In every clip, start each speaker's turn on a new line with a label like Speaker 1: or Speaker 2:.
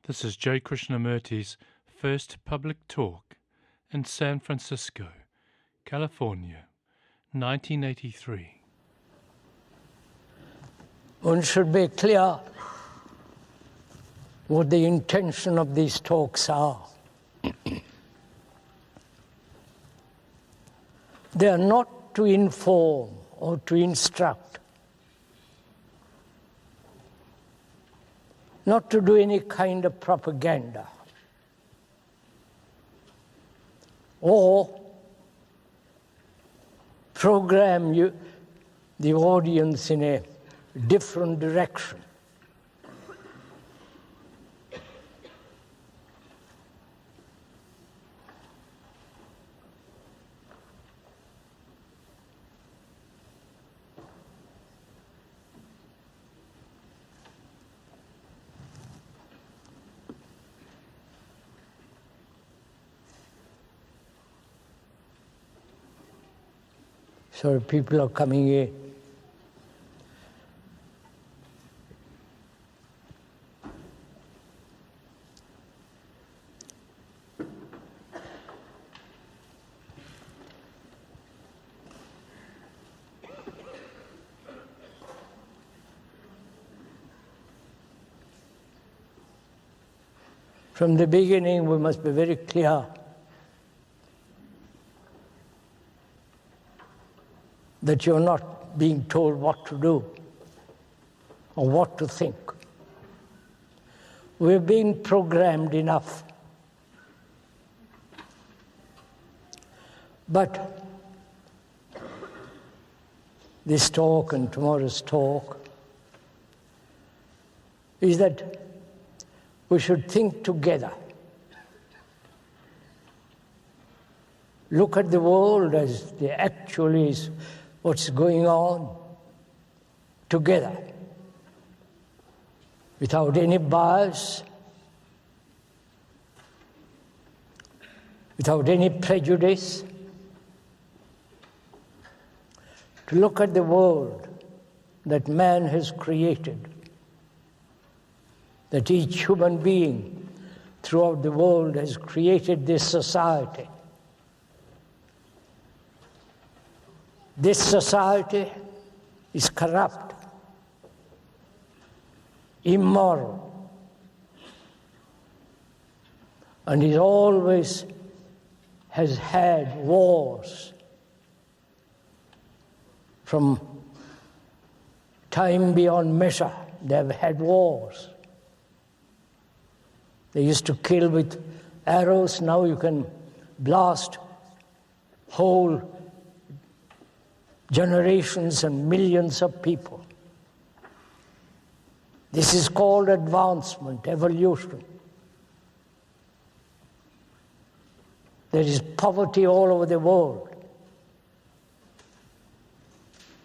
Speaker 1: This is J. Krishnamurti's first public talk in San Francisco, California, 1983.
Speaker 2: One should be clear what the intention of these talks are. They are not to inform or to instruct, not to do any kind of propaganda, or program the audience in a different direction. So people are coming in. From the beginning, we must be very clear that you're not being told what to do or what to think. We're being programmed enough. But this talk and tomorrow's talk is that we should think together. Look at the world as it actually is, what's going on together, without any bias, without any prejudice, to look at the world that man has created, that each human being throughout the world has created this society. This society is corrupt, immoral, and it always has had wars from time beyond measure. They have had wars. They used to kill with arrows. Now you can blast whole generations and millions of people. This is called advancement, evolution. There is poverty all over the world.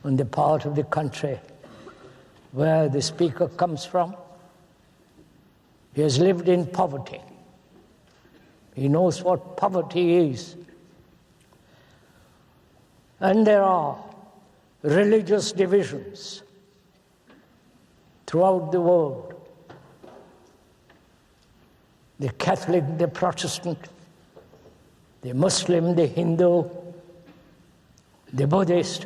Speaker 2: In the part of the country where the speaker comes from, he has lived in poverty. He knows what poverty is. And there are religious divisions throughout the world. The Catholic, the Protestant, the Muslim, the Hindu, the Buddhist,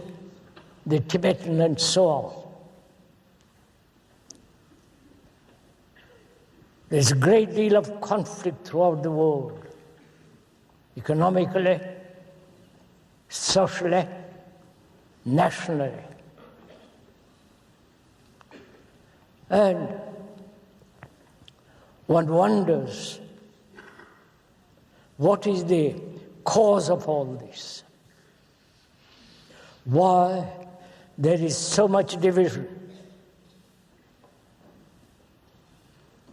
Speaker 2: the Tibetan, and so on. There's a great deal of conflict throughout the world, economically, socially, nationally. And one wonders, what is the cause of all this? Why there is so much division,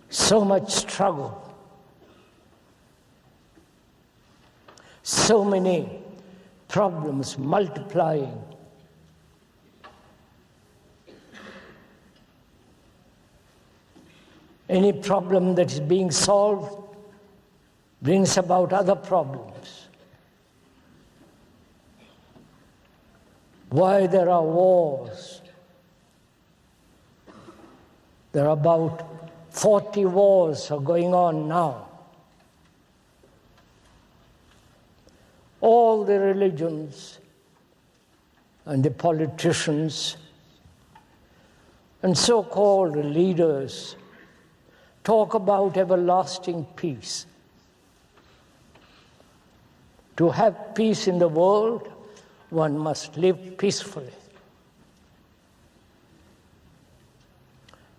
Speaker 2: so much struggle, so many problems multiplying? Any problem that is being solved brings about other problems. Why there are wars? They're about 40 wars are going on now. All the religions and the politicians and so-called leaders talk about everlasting peace. To have peace in the world, one must live peacefully.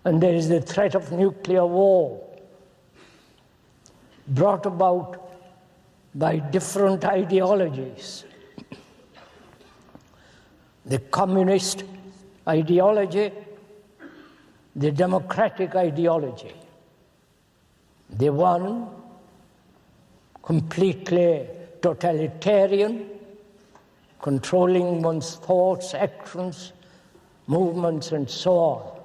Speaker 2: And there is the threat of nuclear war brought about by different ideologies. The communist ideology, the democratic ideology. The one completely totalitarian, controlling one's thoughts, actions, movements, and so on.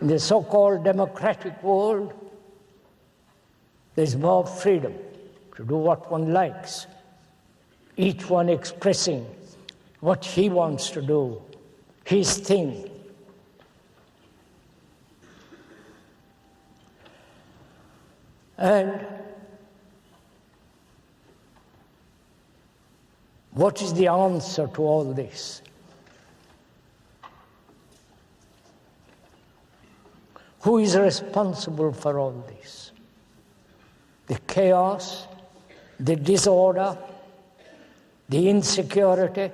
Speaker 2: In the so-called democratic world, there's more freedom to do what one likes, each one expressing what he wants to do, his thing. And what is the answer to all this? Who is responsible for all this? The chaos, the disorder, the insecurity,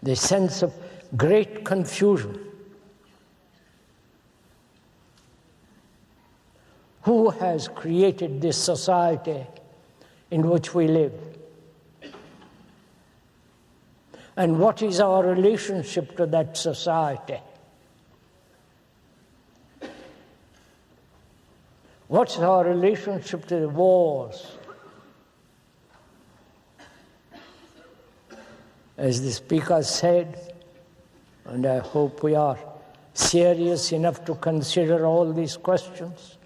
Speaker 2: the sense of great confusion. Who has created this society in which we live? And what is our relationship to that society? What's our relationship to the wars? As the speaker said, and I hope we are serious enough to consider all these questions,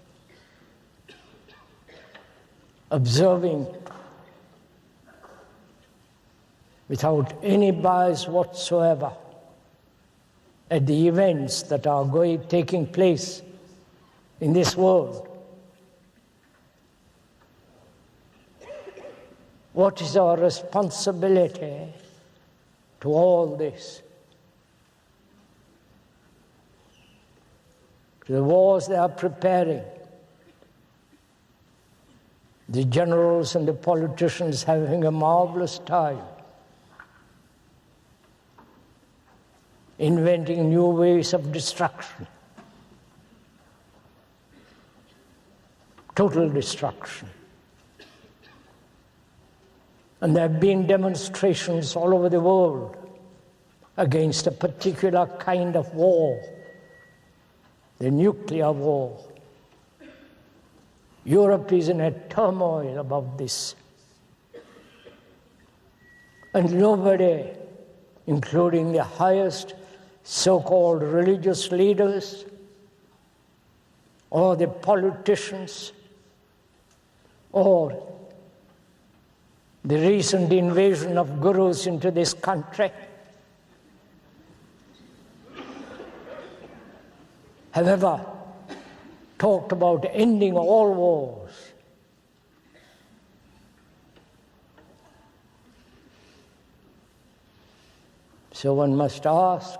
Speaker 2: observing without any bias whatsoever at the events that are taking place in this world. What is our responsibility to all this? To the wars they are preparing, the generals and the politicians having a marvelous time, inventing new ways of destruction, total destruction. And there have been demonstrations all over the world against a particular kind of war, the nuclear war. Europe is in a turmoil about this. And nobody, including the highest so-called religious leaders or the politicians or the recent invasion of gurus into this country, have ever talked about ending all wars. So one must ask,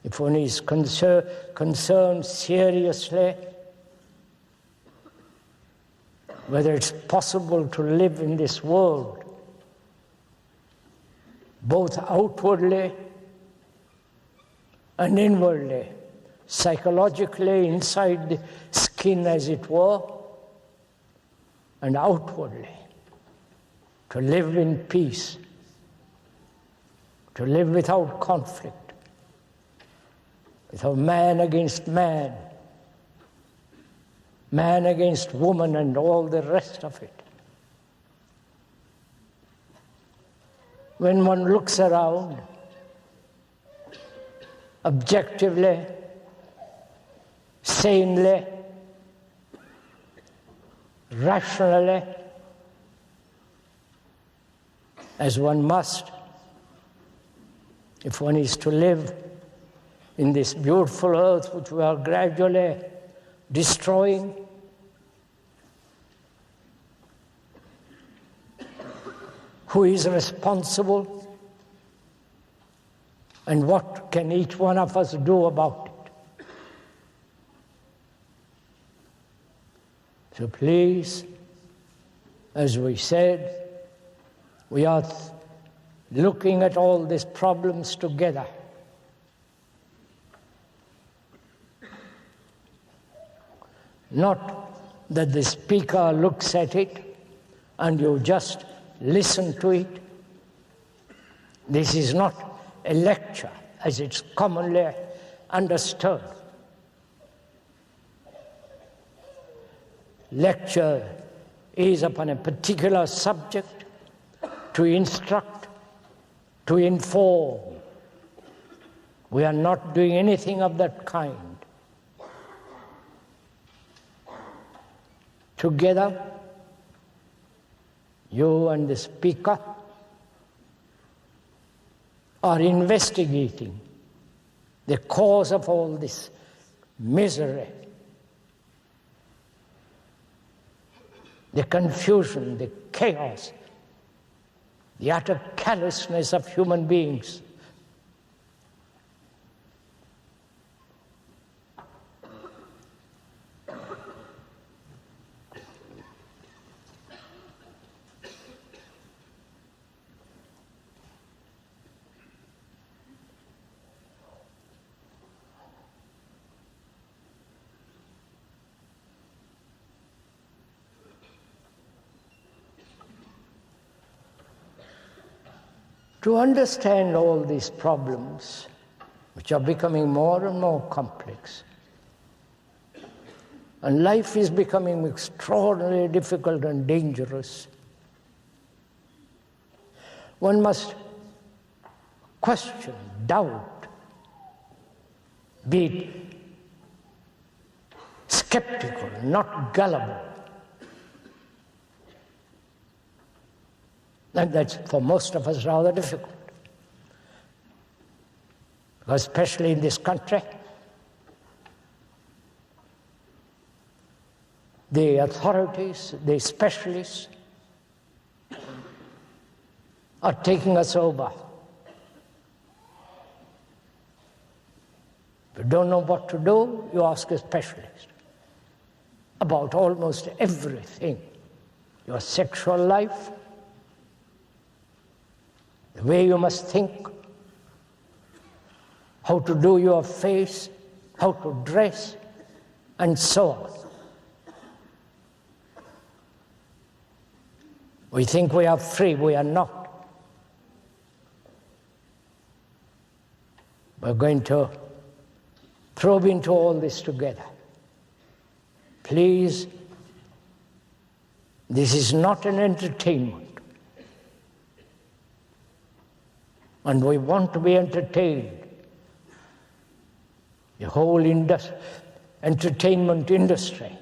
Speaker 2: if one is concerned seriously whether it's possible to live in this world, both outwardly and inwardly, psychologically inside the skin, as it were, and outwardly, to live in peace, to live without conflict, without man against man, man against woman, and all the rest of it. When one looks around, objectively, sanely, rationally, as one must, if one is to live in this beautiful earth which we are gradually destroying? Who is responsible? And what can each one of us do about it? So please, as we said, we are looking at all these problems together. Not that the speaker looks at it and you just listen to it. This is not a lecture as it's commonly understood. Lecture is upon a particular subject to instruct, to inform. We are not doing anything of that kind. Together, you and the speaker are investigating the cause of all this misery, the confusion, the chaos, the utter callousness of human beings. To understand all these problems, which are becoming more and more complex, and life is becoming extraordinarily difficult and dangerous, one must question, doubt, be skeptical, not gullible. And that's, for most of us, rather difficult. Because especially in this country, the authorities, the specialists, are taking us over. If you don't know what to do, you ask a specialist about almost everything. Your sexual life, the way you must think, how to do your face, how to dress, and so on. We think we are free, we are not. We're going to probe into all this together. Please, this is not an entertainment. And we want to be entertained. The whole entertainment industry,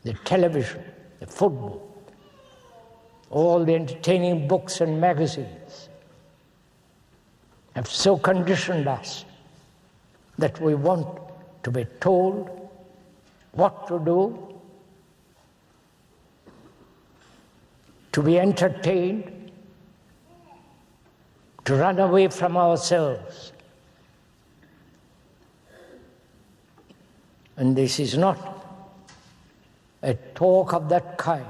Speaker 2: the television, the football, all the entertaining books and magazines have so conditioned us that we want to be told what to do, to be entertained, to run away from ourselves. And this is not a talk of that kind.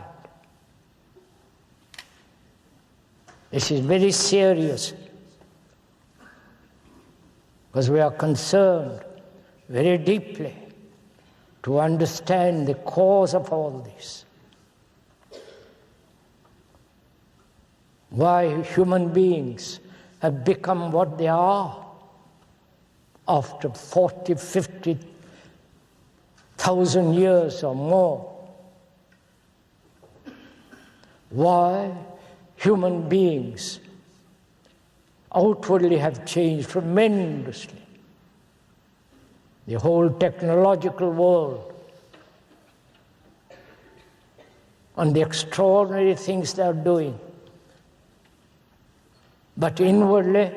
Speaker 2: This is very serious, because we are concerned very deeply to understand the cause of all this. Why human beings have become what they are after 40, 50,000 years or more. Why human beings outwardly have changed tremendously. The whole technological world and the extraordinary things they are doing. But inwardly,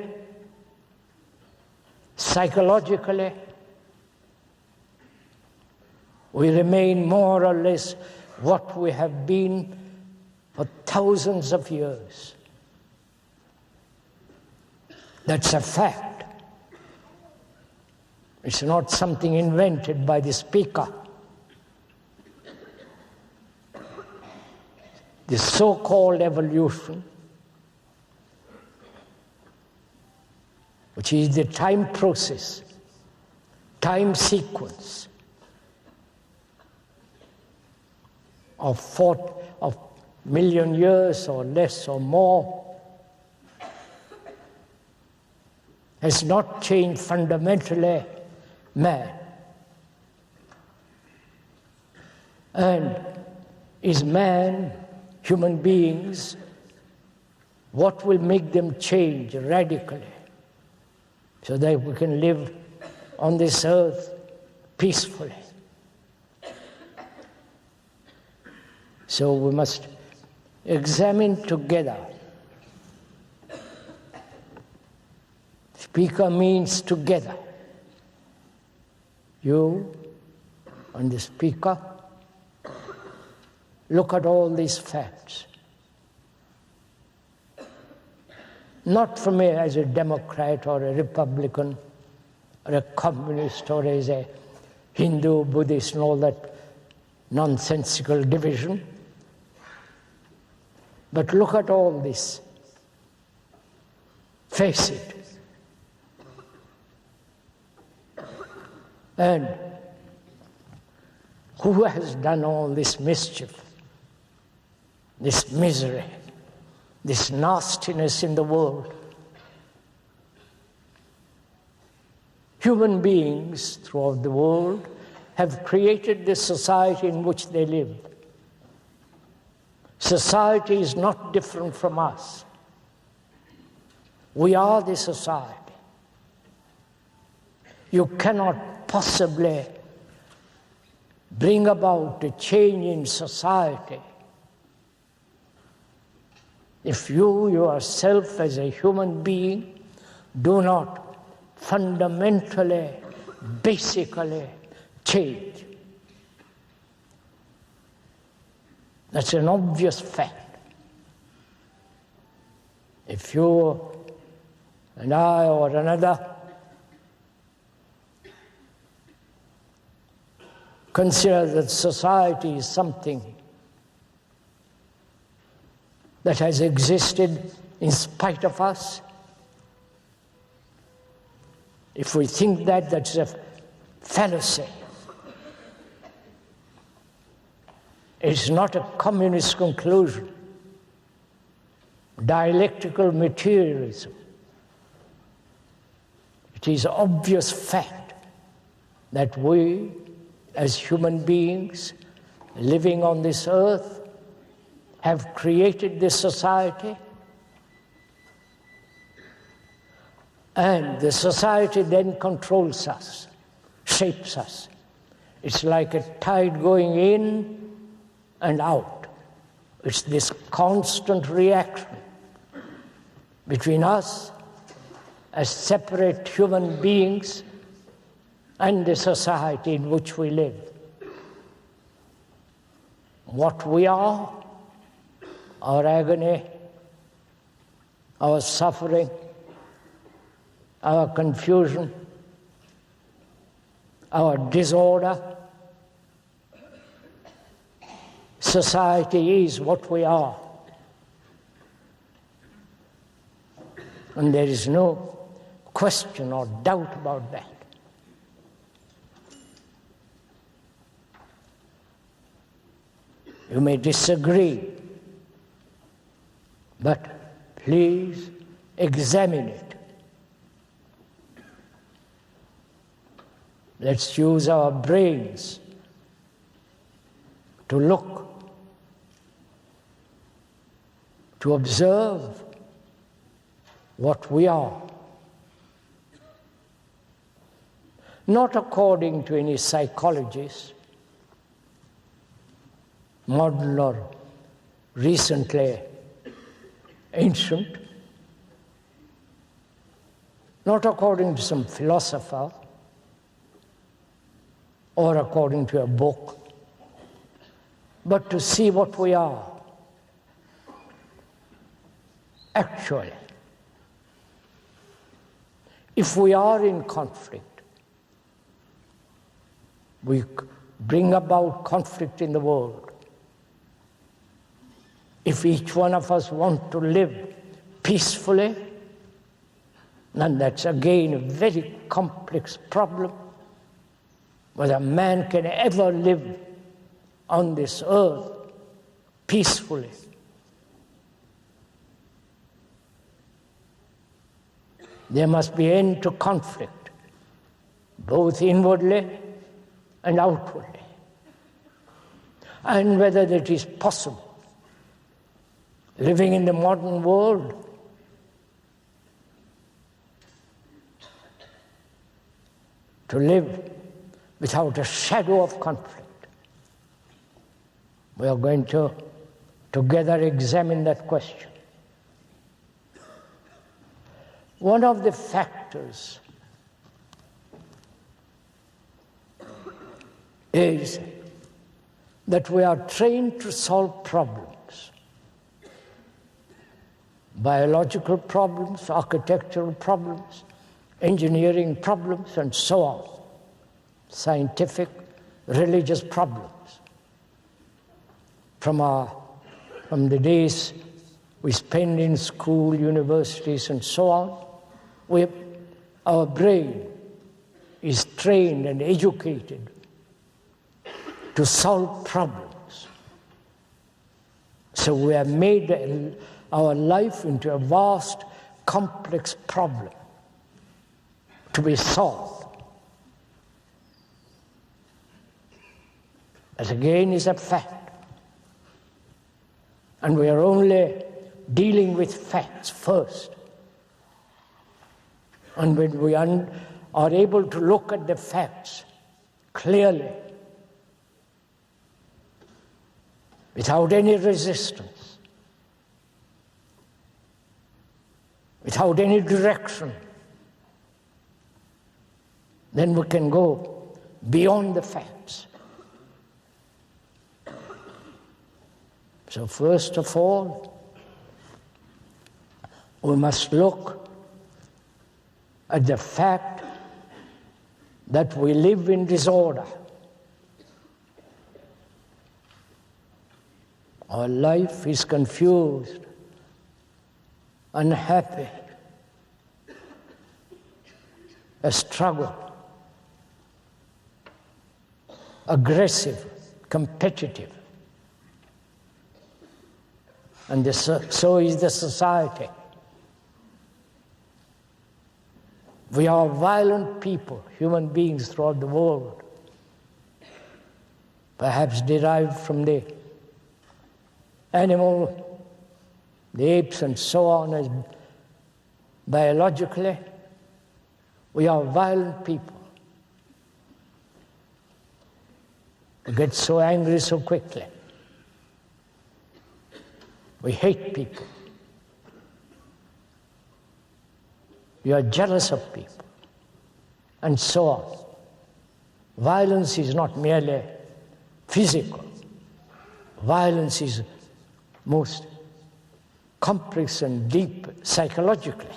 Speaker 2: Psychologically, we remain more or less what we have been for thousands of years. That's a fact. It's not something invented by the speaker. The so-called evolution, which is the time process, time sequence of 4 million years or less or more, has not changed fundamentally man. And is man, human beings, what will make them change radically so that we can live on this earth peacefully? So we must examine together. Speaker means together. You and the speaker look at all these facts. Not for me as a Democrat or a Republican or a communist or as a Hindu, Buddhist and all that nonsensical division. But look at all this. Face it. And who has done all this mischief, this misery, this nastiness in the world? Human beings throughout the world have created the society in which they live. Society is not different from us. We are the society. You cannot possibly bring about a change in society if you yourself as a human being do not fundamentally, basically change. That's an obvious fact. If you and I or another consider that society is something that has existed in spite of us, if we think that, that's a fallacy. It's not a communist conclusion. Dialectical materialism. It is an obvious fact that we, as human beings living on this earth, have created this society, and the society then controls us, shapes us. It's like a tide going in and out. It's this constant reaction between us as separate human beings and the society in which we live. What we are, our agony, our suffering, our confusion, our disorder. Society is what we are. And there is no question or doubt about that. You may disagree, but please examine it. Let's use our brains to look, to observe what we are. Not according to any psychologist, modern or recently ancient, not according to some philosopher or according to a book, but to see what we are actually. If we are in conflict, we bring about conflict in the world. If each one of us wants to live peacefully, then that's again a very complex problem, whether man can ever live on this earth peacefully. There must be end to conflict, both inwardly and outwardly. And whether that is possible, living in the modern world, to live without a shadow of conflict. We are going to together examine that question. One of the factors is that we are trained to solve problems. Biological problems, architectural problems, engineering problems, and so on. Scientific, religious problems. From the days we spend in school, universities, and so on, our brain is trained and educated to solve problems. So we have made our life into a vast, complex problem to be solved. That again is a fact. And we are only dealing with facts first. And when we are able to look at the facts clearly, without any resistance, without any direction, then we can go beyond the facts. So first of all, we must look at the fact that we live in disorder. Our life is confused, unhappy, a struggle, aggressive, competitive. And so is the society. We are violent people, human beings throughout the world, perhaps derived from the animal, the apes and so on, as biologically, we are violent people. We get so angry so quickly. We hate people. We are jealous of people, and so on. Violence is not merely physical. Violence is most complex and deep psychologically.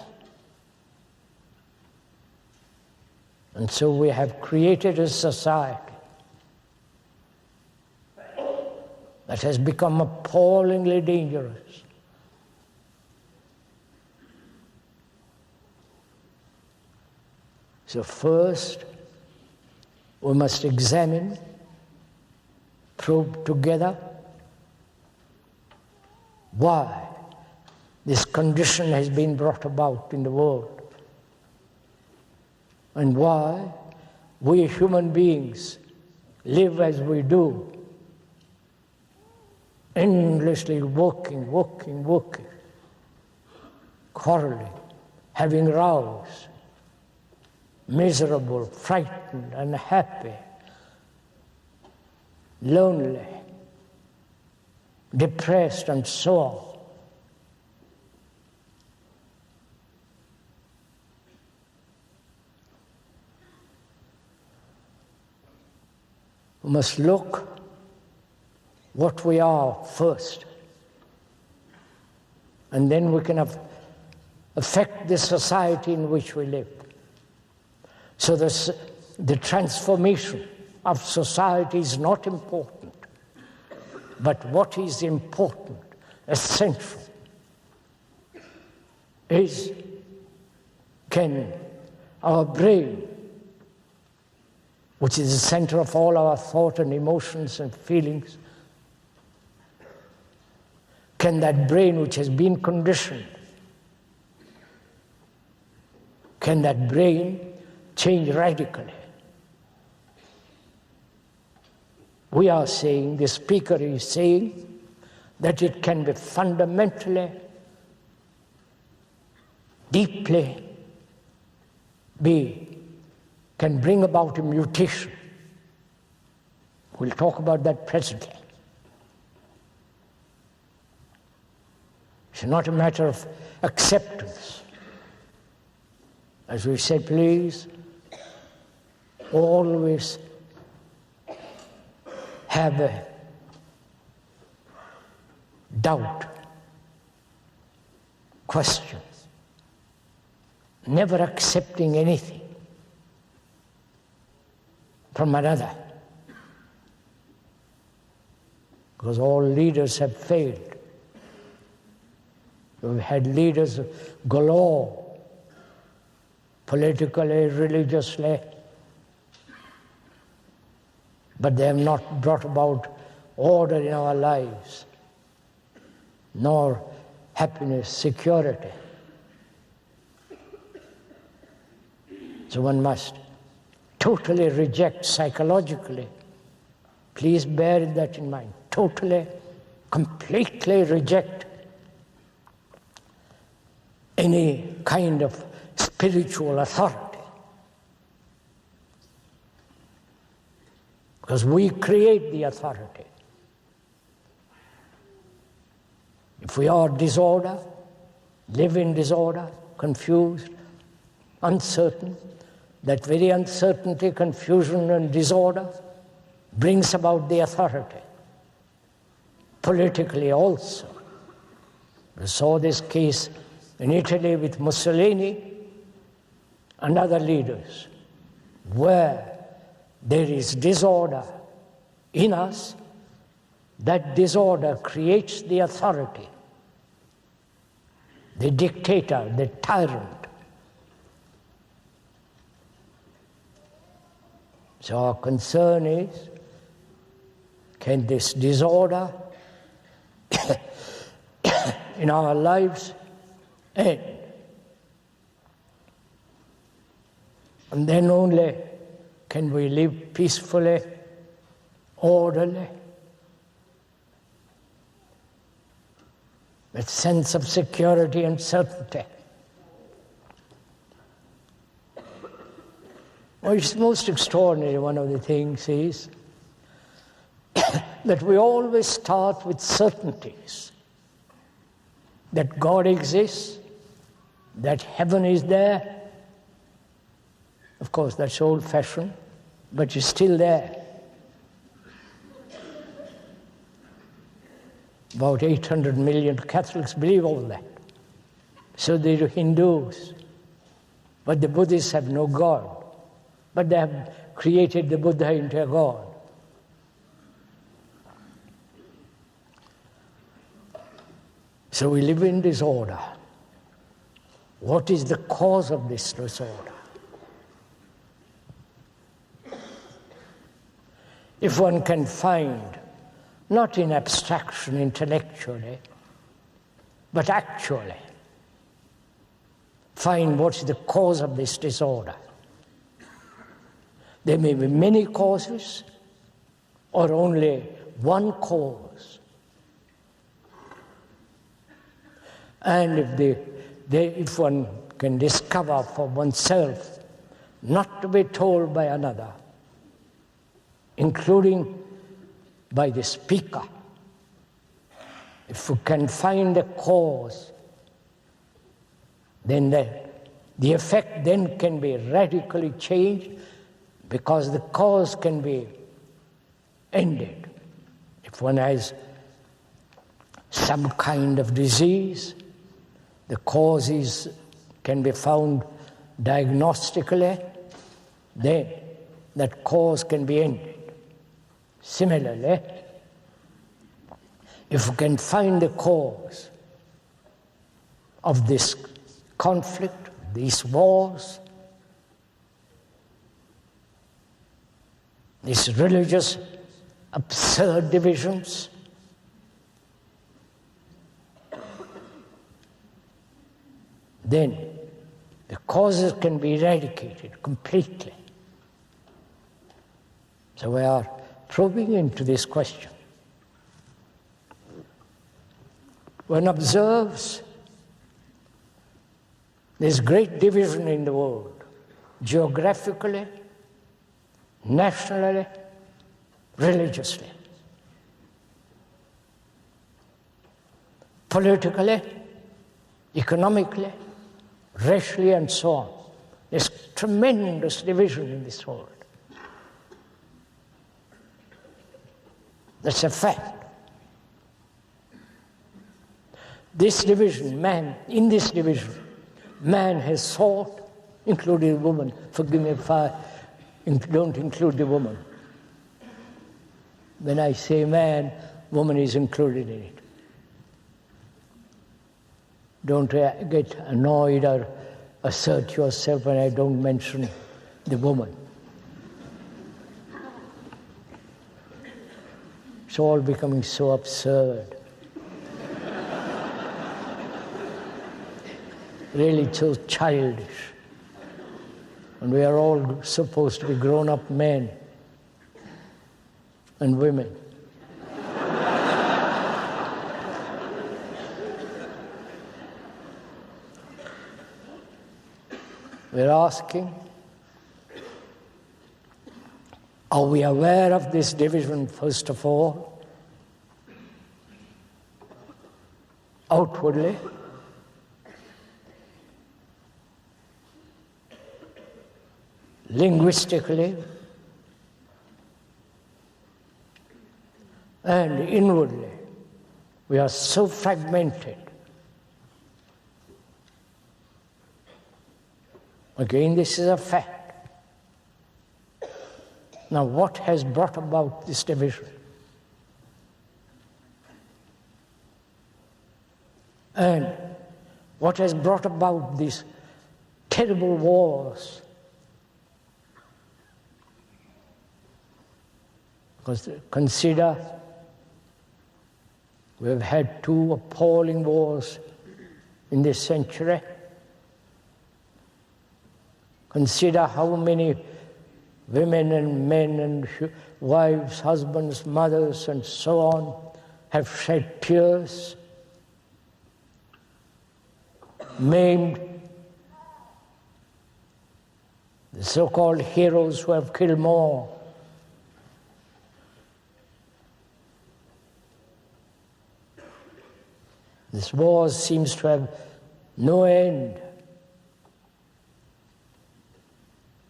Speaker 2: And so we have created a society that has become appallingly dangerous. So first, we must examine, probe together why this condition has been brought about in the world, and why we human beings live as we do, endlessly working, quarreling, having rows, miserable, frightened, unhappy, lonely, depressed, and so on. We must look what we are first. And then we can affect the society in which we live. So the transformation of society is not important. But what is important, essential, is can our brain, which is the center of all our thought and emotions and feelings, can that brain which has been conditioned, can that brain change radically? We are saying, the speaker is saying, that it can be fundamentally, deeply, can bring about a mutation. We'll talk about that presently. It's not a matter of acceptance. As we said, please always have a doubt, questions, never accepting anything from another, because all leaders have failed. We've had leaders galore, politically, religiously, but they have not brought about order in our lives, nor happiness, security. So one must totally reject psychologically. Please bear that in mind. Totally, completely reject any kind of spiritual authority. Because we create the authority. If we are disorder, live in disorder, confused, uncertain, that very uncertainty, confusion, and disorder brings about the authority. Politically also. We saw this case in Italy with Mussolini and other leaders, where there is disorder in us, that disorder creates the authority, the dictator, the tyrant. So our concern is, can this disorder in our lives end? And then only can we live peacefully, orderly, with sense of security and certainty. Well, it's most extraordinary. One of the things is that we always start with certainties. That God exists, that heaven is there. Of course, that's old-fashioned, but it's still there. About 800 million Catholics believe all that. So do Hindus. But the Buddhists have no God. But they have created the Buddha into a God. So we live in disorder. What is the cause of this disorder? If one can find, not in abstraction intellectually, but actually, find what's the cause of this disorder. There may be many causes, or only one cause. And if one can discover for oneself, not to be told by another, including by the speaker, if we can find a cause, then the effect then can be radically changed, because the cause can be ended. If one has some kind of disease, the causes can be found diagnostically, then that cause can be ended. Similarly, if we can find the cause of this conflict, these wars, these religious absurd divisions, then the causes can be eradicated completely. So we are probing into this question. One observes there's great division in the world, geographically, nationally, religiously, politically, economically, racially, and so on. There's tremendous division in this world. That's a fact. This division, in this division, man has sought, including woman. Forgive me if I don't include the woman. When I say man, woman is included in it. Don't get annoyed or assert yourself when I don't mention the woman. It's all becoming so absurd. Really so childish. And we are all supposed to be grown-up men and women. We're asking, are we aware of this division, first of all, outwardly? Linguistically, and inwardly? We are so fragmented. Again, this is a fact. Now, what has brought about this division? And what has brought about these terrible wars? Because consider, we have had 2 appalling wars in this century. Consider how many women and men and wives, husbands, mothers, and so on have shed tears, maimed, the so-called heroes who have killed more. This war seems to have no end.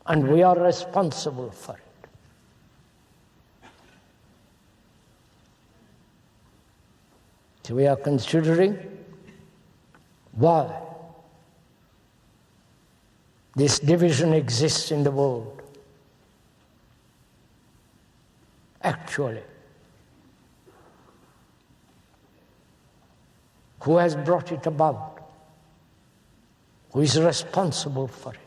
Speaker 2: And we are responsible for it. So we are considering why this division exists in the world. Actually, who has brought it about? Who is responsible for it?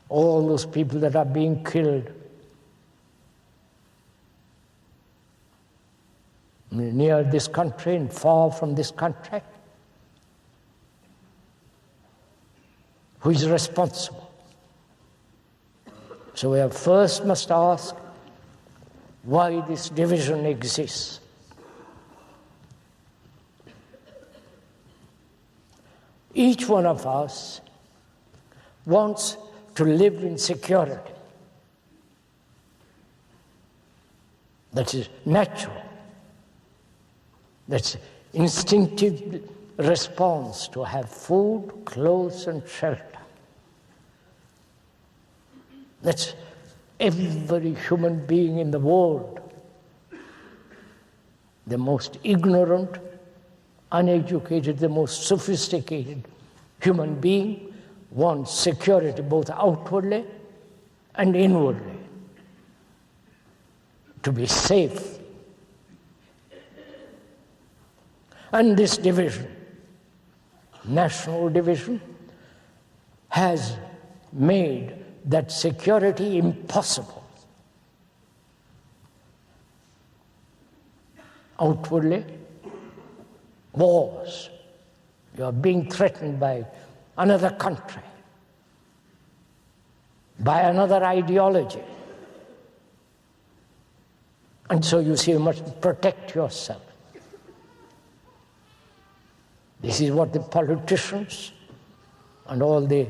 Speaker 2: All those people that are being killed near this country and far from this country. Who is responsible? So we first must ask why this division exists. Each one of us wants to live in security. That is natural. That's instinctive response to have food, clothes, and shelter. That's every human being in the world, the most ignorant, uneducated, the most sophisticated human being wants security both outwardly and inwardly, to be safe. And this division, national division, has made that security impossible. Outwardly, wars. You are being threatened by another country, by another ideology. And so you see, you must protect yourself. This is what the politicians and all the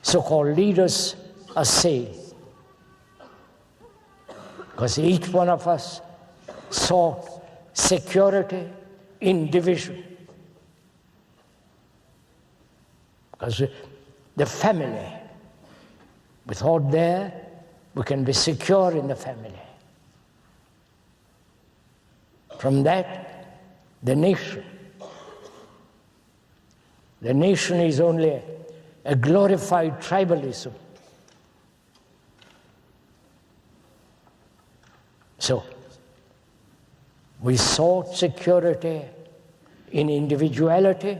Speaker 2: so-called leaders are saying. Because each one of us sought security in division. Because the family, without there, we can be secure in the family. From that, the nation. The nation is only a glorified tribalism. So, we sought security in individuality,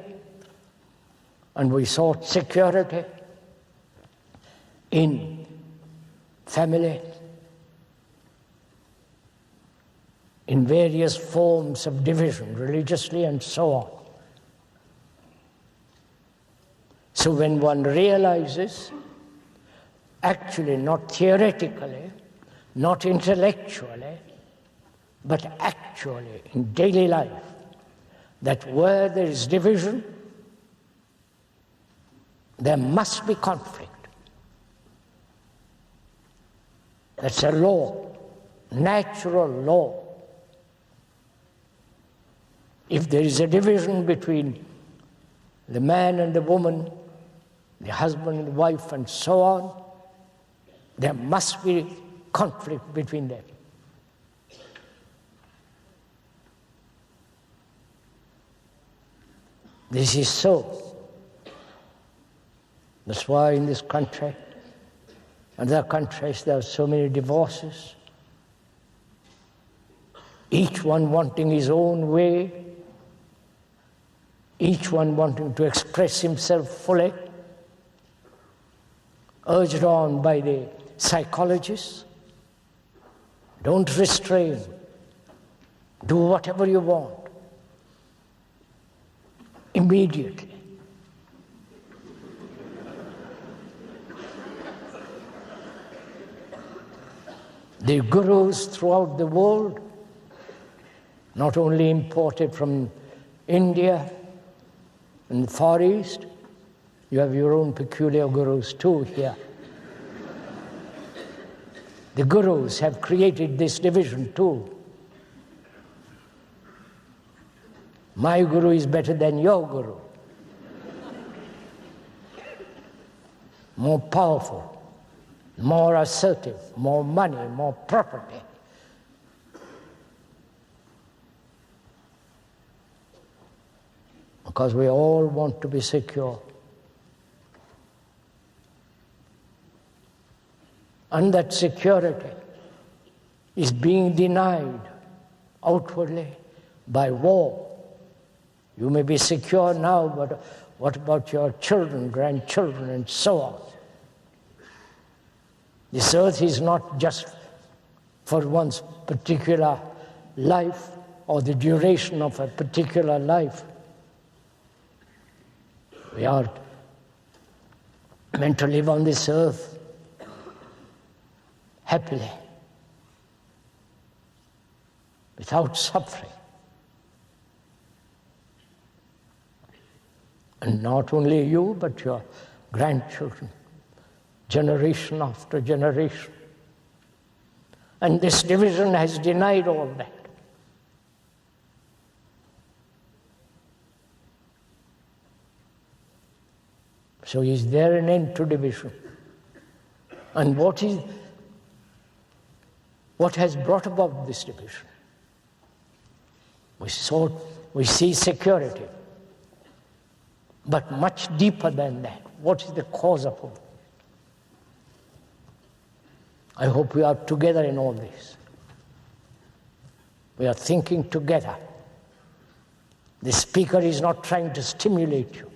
Speaker 2: and we sought security in family, in various forms of division, religiously and so on. So when one realizes, actually not theoretically, not intellectually, but actually in daily life, that where there is division, there must be conflict. That's a law, natural law. If there is a division between the man and the woman, the husband and the wife, and so on, there must be conflict between them. This is so. That's why in this country and other countries there are so many divorces, each one wanting his own way, each one wanting to express himself fully, urged on by the psychologists. Don't restrain. Do whatever you want. Immediately. The gurus throughout the world, not only imported from India and the Far East, you have your own peculiar gurus too here. The gurus have created this division too. My guru is better than your guru. More powerful, more assertive, more money, more property. Because we all want to be secure. And that security is being denied outwardly by war. You may be secure now, but what about your children, grandchildren, and so on? This earth is not just for one's particular life or the duration of a particular life. We are meant to live on this earth happily, without suffering. And not only you, but your grandchildren, generation after generation. And this division has denied all that. So is there an end to division? And what is What has brought about this division? We see security, but much deeper than that. What is the cause of it? I hope we are together in all this. We are thinking together. The speaker is not trying to stimulate you.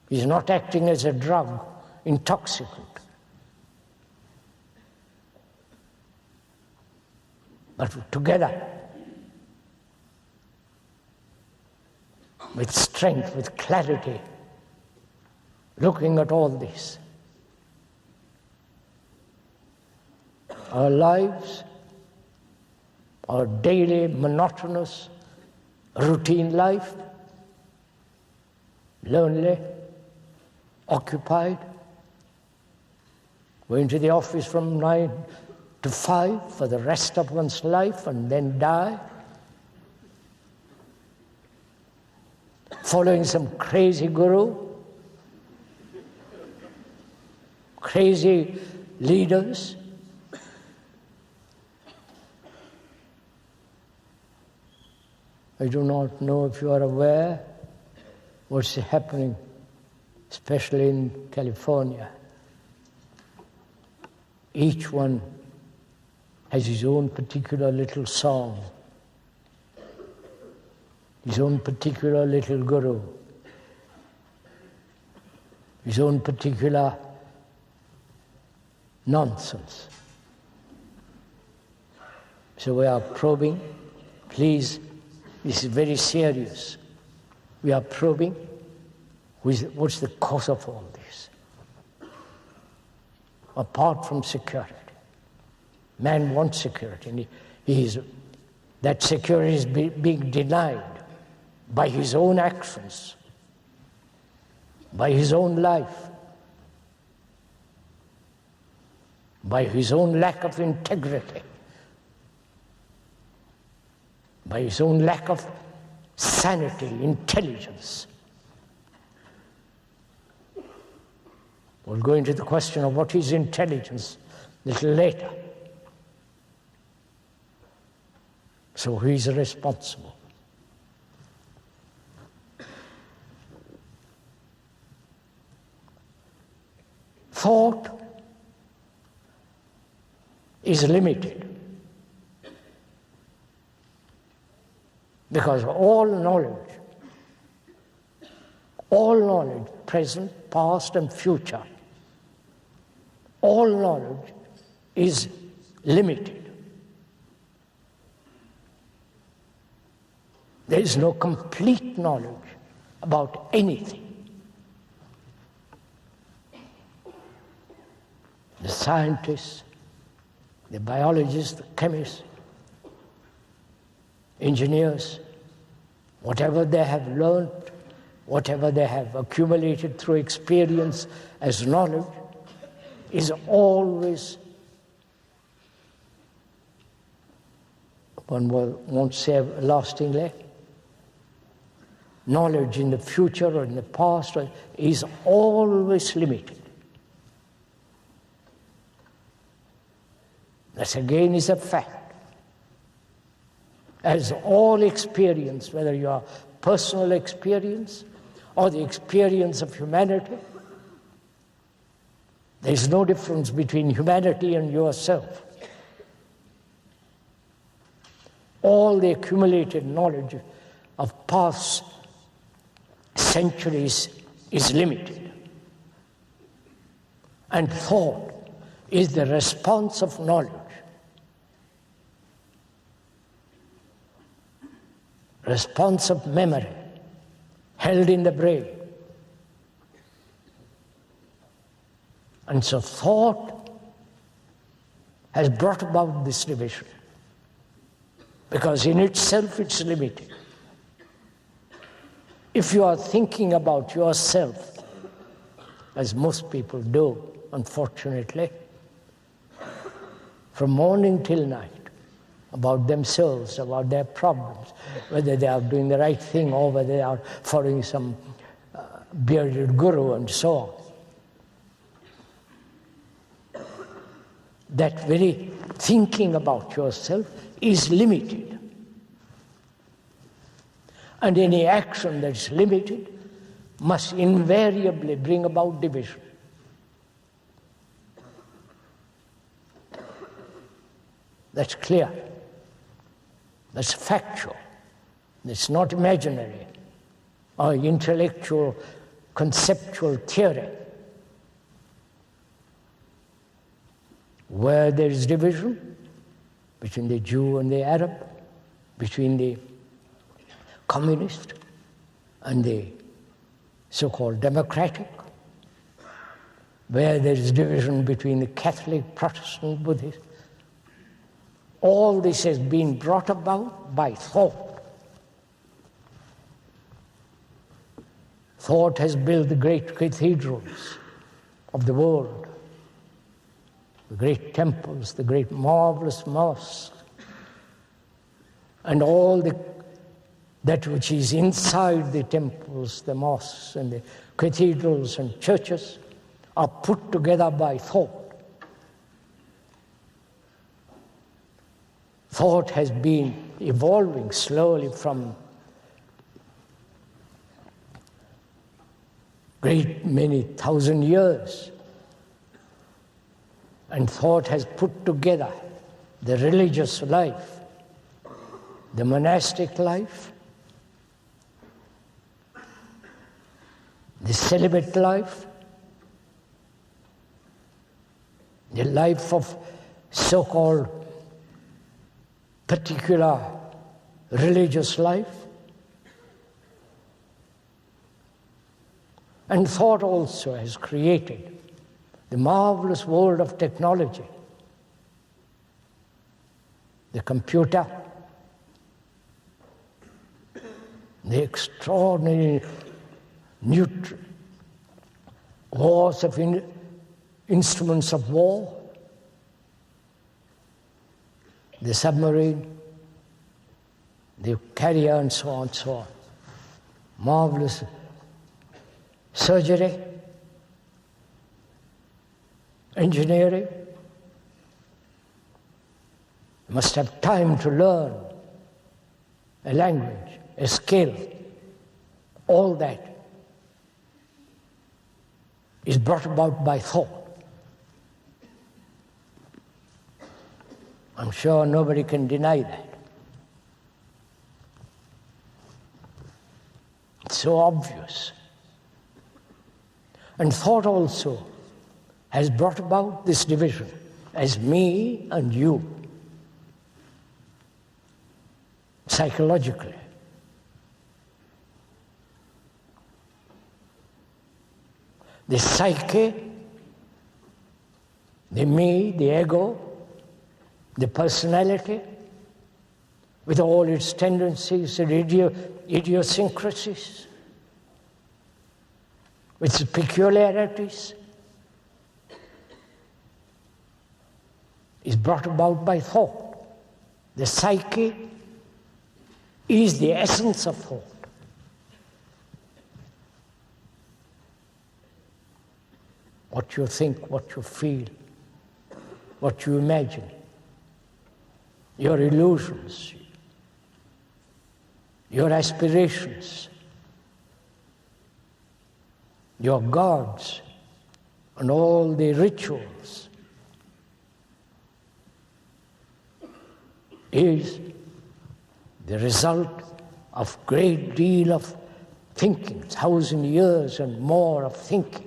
Speaker 2: He is not acting as a drug, intoxicant. But together, with strength, with clarity, looking at all this. Our lives, our daily monotonous routine life, lonely, occupied, going to the office from 9 to 5 for the rest of one's life and then die, following some crazy guru, crazy leaders. I do not know if you are aware what's happening, especially in California. Each one has his own particular little song, his own particular little guru, his own particular nonsense. So we are probing. Please, this is very serious. We are probing what's the cause of all this. Apart from security. Man wants security, and that security is being denied by his own actions, by his own life, by his own lack of integrity, by his own lack of sanity, intelligence. We'll go into the question of what is intelligence a little later. So who is responsible? Thought is limited because all knowledge, present, past and future, all knowledge is limited. There is no complete knowledge about anything. The scientists, the biologists, the chemists, engineers, whatever they have learned, whatever they have accumulated through experience as knowledge, is always, one won't say lastingly, knowledge in the future or in the past is always limited. That again is a fact. As all experience, whether you are personal experience or the experience of humanity, there is no difference between humanity and yourself. All the accumulated knowledge of past centuries is limited. And thought is the response of knowledge. Response of memory held in the brain. And so thought has brought about this division, because in itself it's limited. If you are thinking about yourself, as most people do, unfortunately, from morning till night, about themselves, about their problems, whether they are doing the right thing or whether they are following some bearded guru and so on. that very thinking about yourself is limited. And any action that is limited must invariably bring about division. That's clear. That's factual. It's not imaginary or intellectual, conceptual theory. Where there is division between the Jew and the Arab, between the communist and the so-called democratic, where there is division between the Catholic, Protestant, Buddhist, all this has been brought about by thought. Thought has built the great cathedrals of the world, the great temples, the great marvelous mosques, and all that which is inside the temples, the mosques, and the cathedrals and churches are put together by thought. Thought has been evolving slowly from great many thousand years. And thought has put together the religious life, the monastic life, the celibate life, the life of so-called particular religious life. And thought also has created the marvelous world of technology, the computer, the extraordinary wars of instruments of war, the submarine, the carrier, and so on and so on. Marvelous surgery, engineering. You must have time to learn a language, a skill. All that is brought about by thought. I'm sure nobody can deny that. It's so obvious. And thought also has brought about this division as me and you, psychologically. The psyche, the me, the ego, the personality, with all its tendencies and idiosyncrasies, with its peculiarities, is brought about by thought. The psyche is the essence of thought. What you think, what you feel, what you imagine, your illusions, your aspirations, your gods, and all the rituals is the result of great deal of thinking, 1,000 years and more of thinking.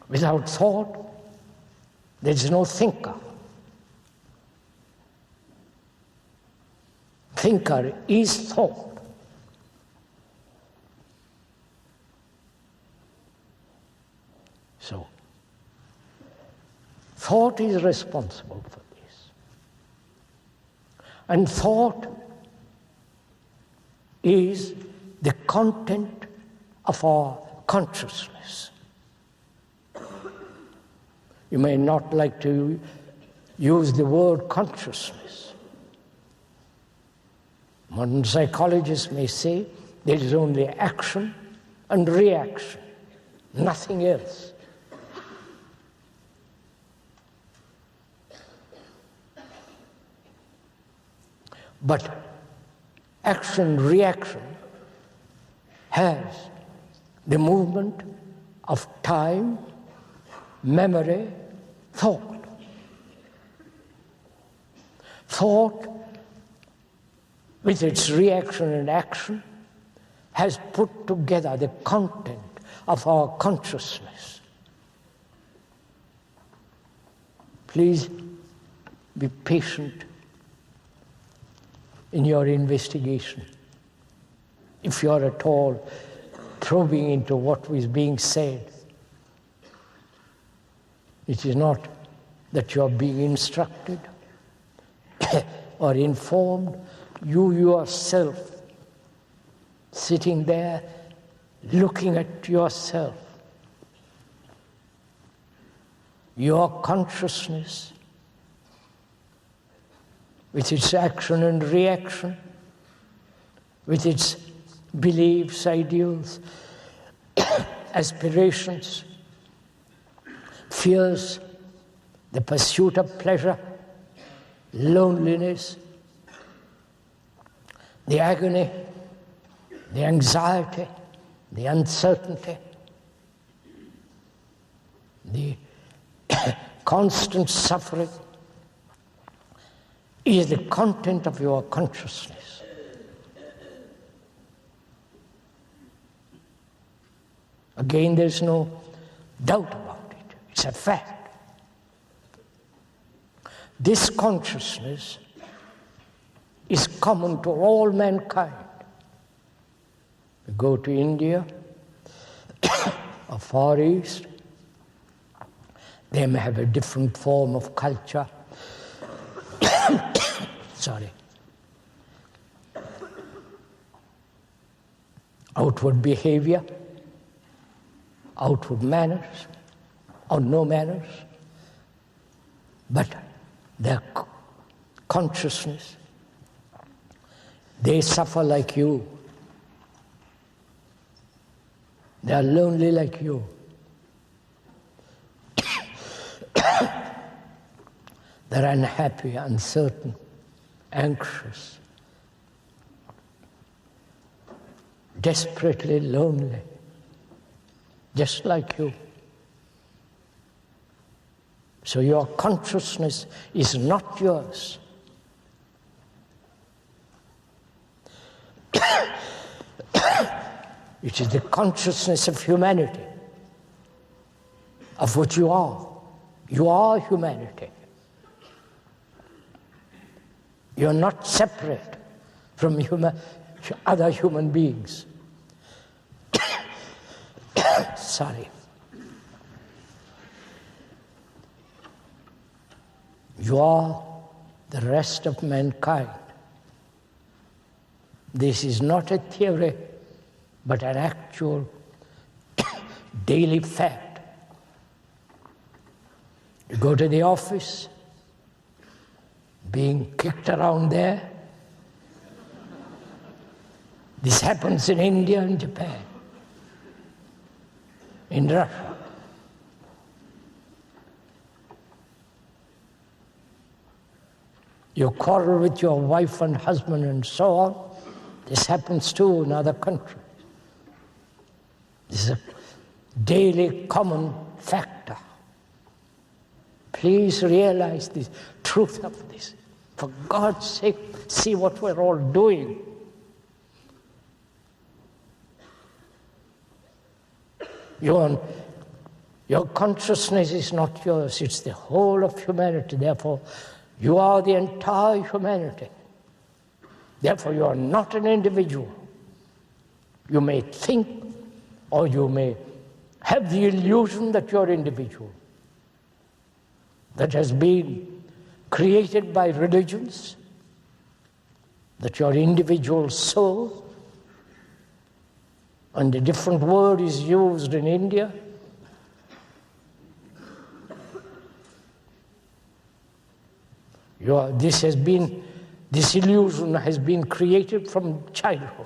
Speaker 2: Without thought, there is no thinker. Thinker is thought. So, thought is responsible for this. And thought is the content of our consciousness. You may not like to use the word consciousness. Modern psychologists may say there is only action and reaction, nothing else. But action-reaction has the movement of time, memory, thought. Thought, with its reaction and action, has put together the content of our consciousness. Please be patient in your investigation. If you are at all probing into what is being said, it is not that you are being instructed or informed. You yourself, sitting there, looking at yourself, your consciousness, with its action and reaction, with its beliefs, ideals, aspirations, fears, the pursuit of pleasure, loneliness, the agony, the anxiety, the uncertainty, the constant suffering is the content of your consciousness. Again, there's no doubt about it. It's a fact. This consciousness is common to all mankind. You go to India or Far East, they may have a different form of culture. Sorry. Outward behavior, outward manners, or no manners, but their consciousness, they suffer like you. They are lonely like you. They're unhappy, uncertain, anxious, desperately lonely, just like you. So your consciousness is not yours. It is the consciousness of humanity, of what you are. You are humanity. You're not separate from other human beings. Sorry. You are the rest of mankind. This is not a theory, but an actual daily fact. You go to the office, being kicked around there. This happens in India and Japan, in Russia. You quarrel with your wife and husband and so on. This happens too in other countries. This is a daily common factor. Please realize the truth of this. For God's sake, see what we're all doing. Your consciousness is not yours, it's the whole of humanity. Therefore, you are the entire humanity. Therefore, you are not an individual. You may think, or you may have the illusion that you're individual. That has been created by religions, that your individual soul, and a different word is used in India. This illusion has been created from childhood.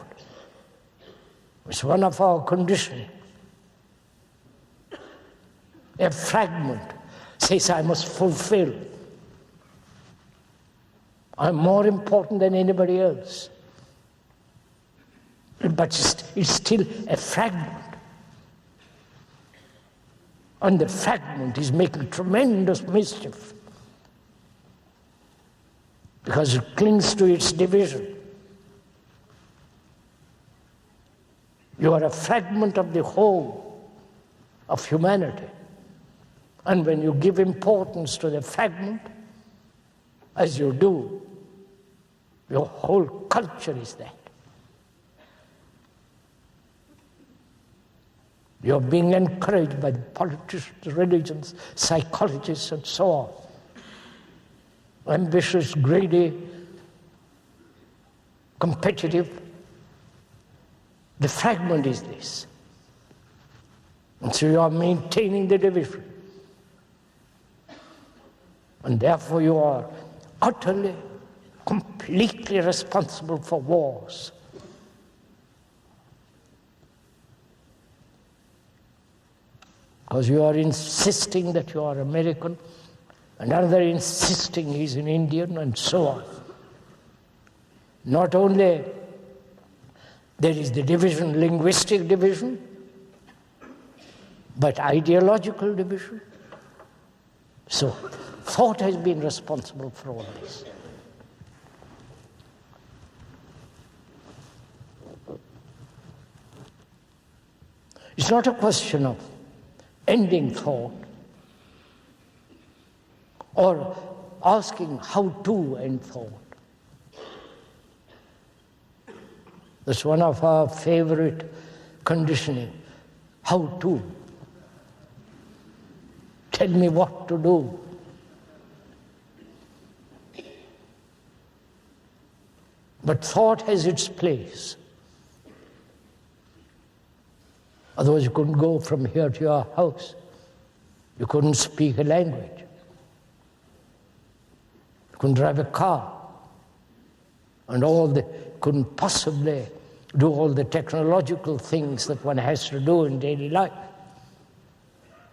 Speaker 2: It's one of our conditioning. A fragment says, I must fulfill I'm more important than anybody else. But it's still a fragment. And the fragment is making tremendous mischief because it clings to its division. You are a fragment of the whole of humanity. And when you give importance to the fragment, as you do, your whole culture is that. You're being encouraged by the politicians, religions, psychologists, and so on. Ambitious, greedy, competitive. The fragment is this. And so you are maintaining the division. And therefore you are utterly, completely responsible for wars. Because you are insisting that you are American, another insisting he's an Indian, and so on. Not only there is the division, linguistic division, but ideological division. So, thought has been responsible for all this. It's not a question of ending thought or asking how to end thought. That's one of our favorite conditioning. How to. Tell me what to do. But thought has its place. Otherwise you couldn't go from here to your house. You couldn't speak a language. You couldn't drive a car. And couldn't possibly do all the technological things that one has to do in daily life.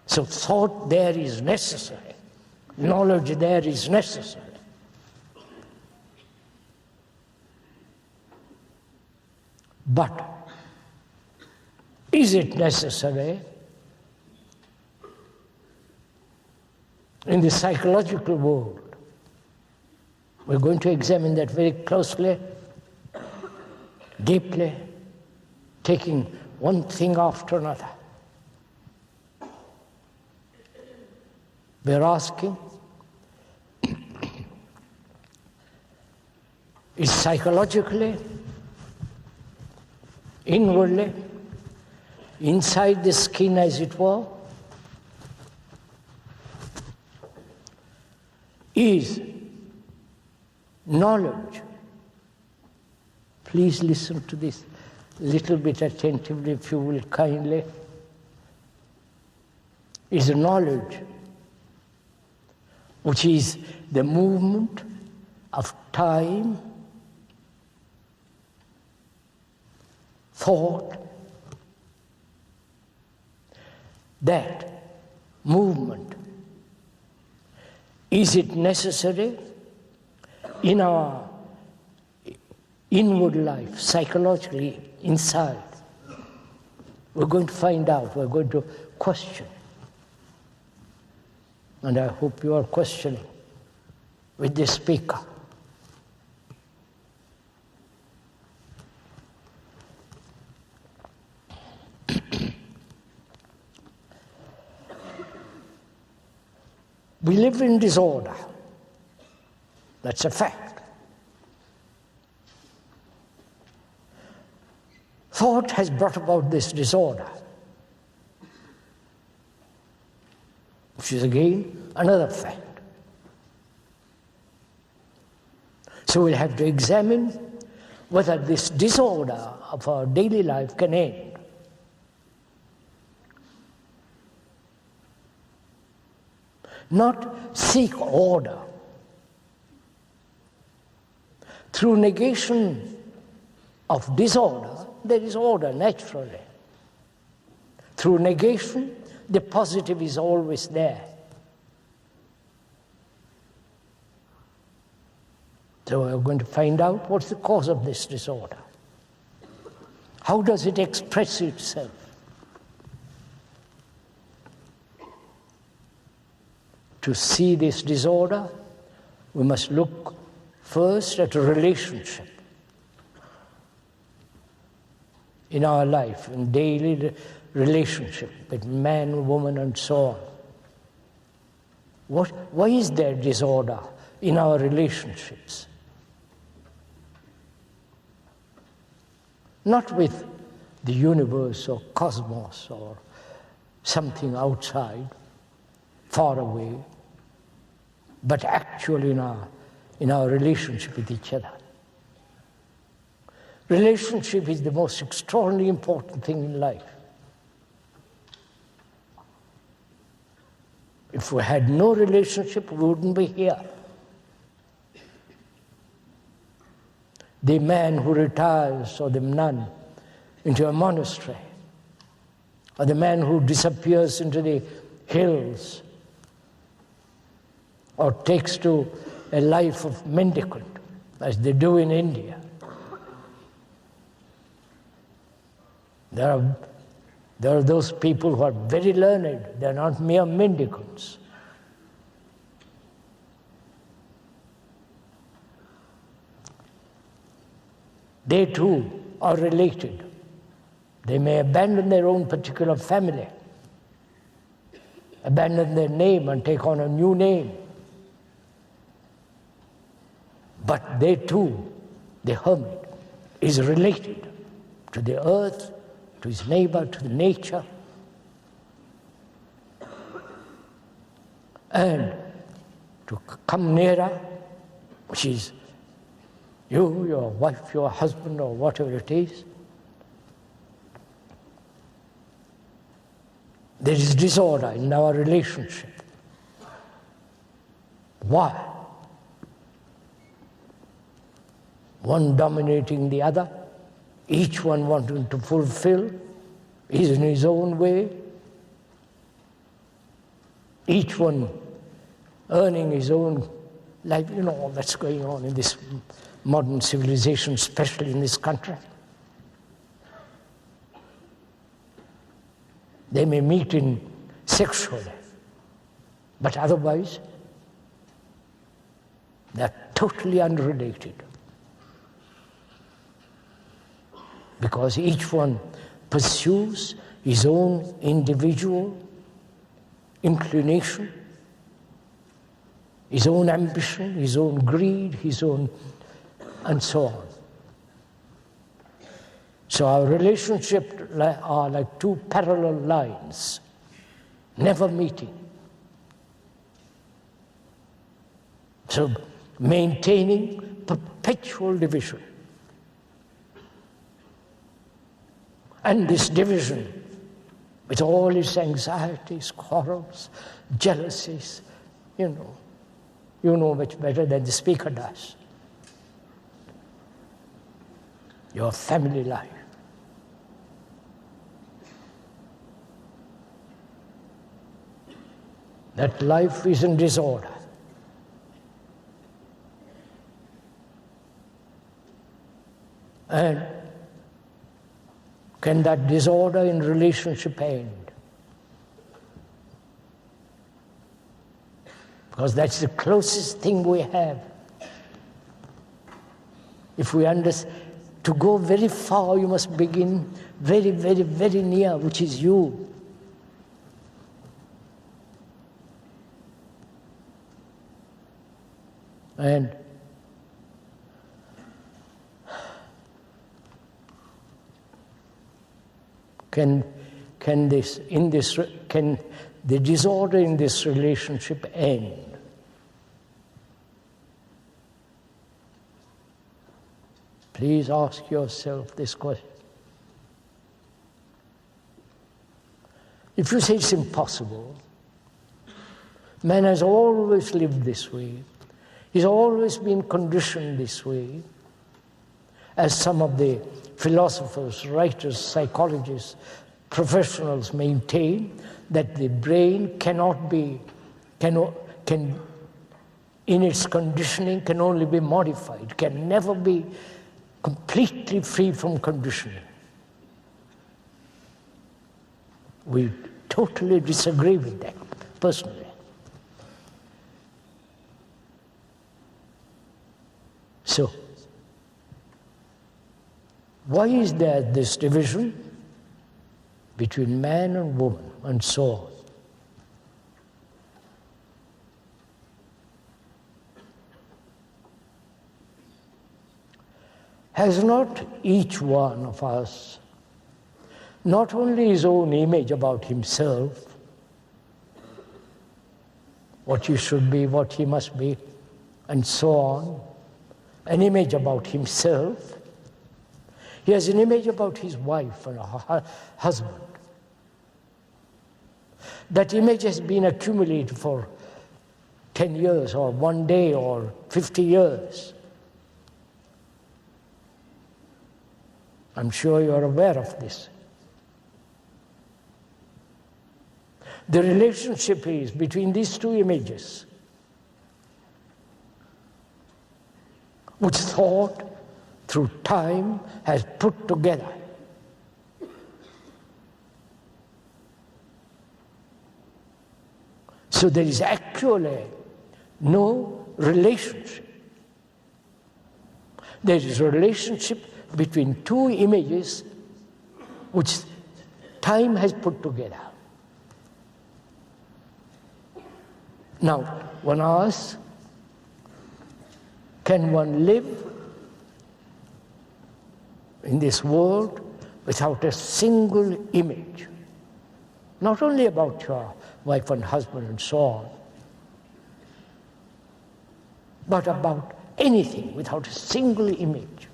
Speaker 2: So thought there is necessary. Knowledge there is necessary. But is it necessary in the psychological world? We're going to examine that very closely, deeply, taking one thing after another. We're asking, is psychologically, inwardly, inside the skin as it were, is knowledge. Please listen to this a little bit attentively, if you will kindly. Is knowledge, which is the movement of time, thought. That movement, is it necessary in our inward life, psychologically, inside? We're going to find out, we're going to question. And I hope you are questioning with the speaker. We live in disorder. That's a fact. Thought has brought about this disorder, which is again another fact. So we'll have to examine whether this disorder of our daily life can end. Not seek order. Through negation of disorder, there is order naturally. Through negation, the positive is always there. So we're going to find out what's the cause of this disorder. How does it express itself? To see this disorder, we must look first at a relationship in our life, in daily relationship with man, woman, and so on. Why is there disorder in our relationships? Not with the universe or cosmos or something outside, far away, but actually in our relationship with each other. Relationship is the most extraordinarily important thing in life. If we had no relationship, we wouldn't be here. The man who retires, or the nun, into a monastery, or the man who disappears into the hills, or takes to a life of mendicant, as they do in India. There are those people who are very learned. They're not mere mendicants. They too are related. They may abandon their own particular family, abandon their name and take on a new name. But they too, the hermit, is related to the earth, to his neighbor, to the nature. And to come nearer, which is you, your wife, your husband, or whatever it is. There is disorder in our relationship. Why? One dominating the other, each one wanting to fulfill, is in his own way, each one earning his own life. You know all that's going on in this modern civilization, especially in this country. They may meet in sexually, but otherwise they're totally unrelated. Because each one pursues his own individual inclination, his own ambition, his own greed, his own, and so on. So our relationships are like two parallel lines, never meeting. So maintaining perpetual division. And this division, with all its anxieties, quarrels, jealousies, you know much better than the speaker does. Your family life. That life is in disorder. And can that disorder in relationship end? Because that's the closest thing we have. If we understand, to go very far, you must begin very, very, very near, which is you. And can the disorder in this relationship end? Please ask yourself this question. If you say it's impossible, man has always lived this way. He's always been conditioned this way, as some of the philosophers, writers, psychologists, professionals maintain that the brain can in its conditioning can only be modified, can never be completely free from conditioning. We totally disagree with that, personally. So, why is there this division between man and woman and so on? Has not each one of us not only his own image about himself, what he should be, what he must be, and so on, an image about himself, he has an image about his wife and her husband. That image has been accumulated for 10 years or one day or 50 years. I'm sure you're aware of this. The relationship is between these two images, which thought through time has put together. So there is actually no relationship. There is a relationship between two images which time has put together. Now, one asks, can one live in this world without a single image? Not only about your wife and husband and so on, but about anything without a single image.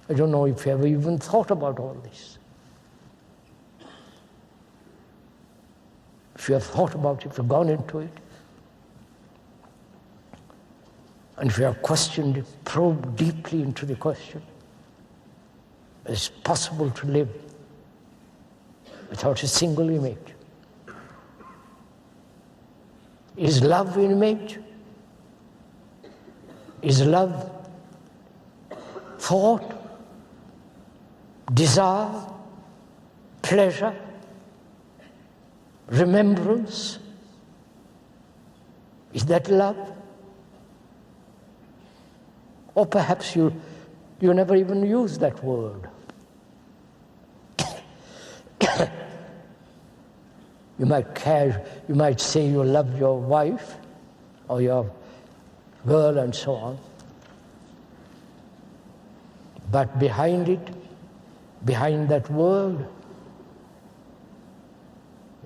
Speaker 2: I don't know if you ever even thought about all this. If you have thought about it, if you've gone into it, and if you have questioned it, probed deeply into the question, it's possible to live without a single image. Is love an image? Is love thought, desire, pleasure, remembrance? Is that love? Or perhaps you never even use that word. You might say you love your wife or your girl and so on. But behind it, behind that word,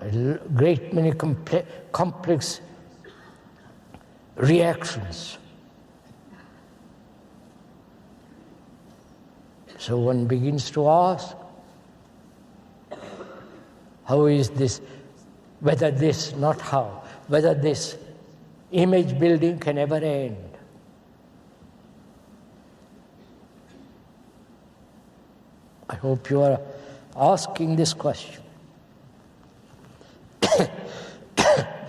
Speaker 2: a great many complex reactions. So one begins to ask, how is this, whether this, not how, whether this image building can ever end. I hope you are asking this question.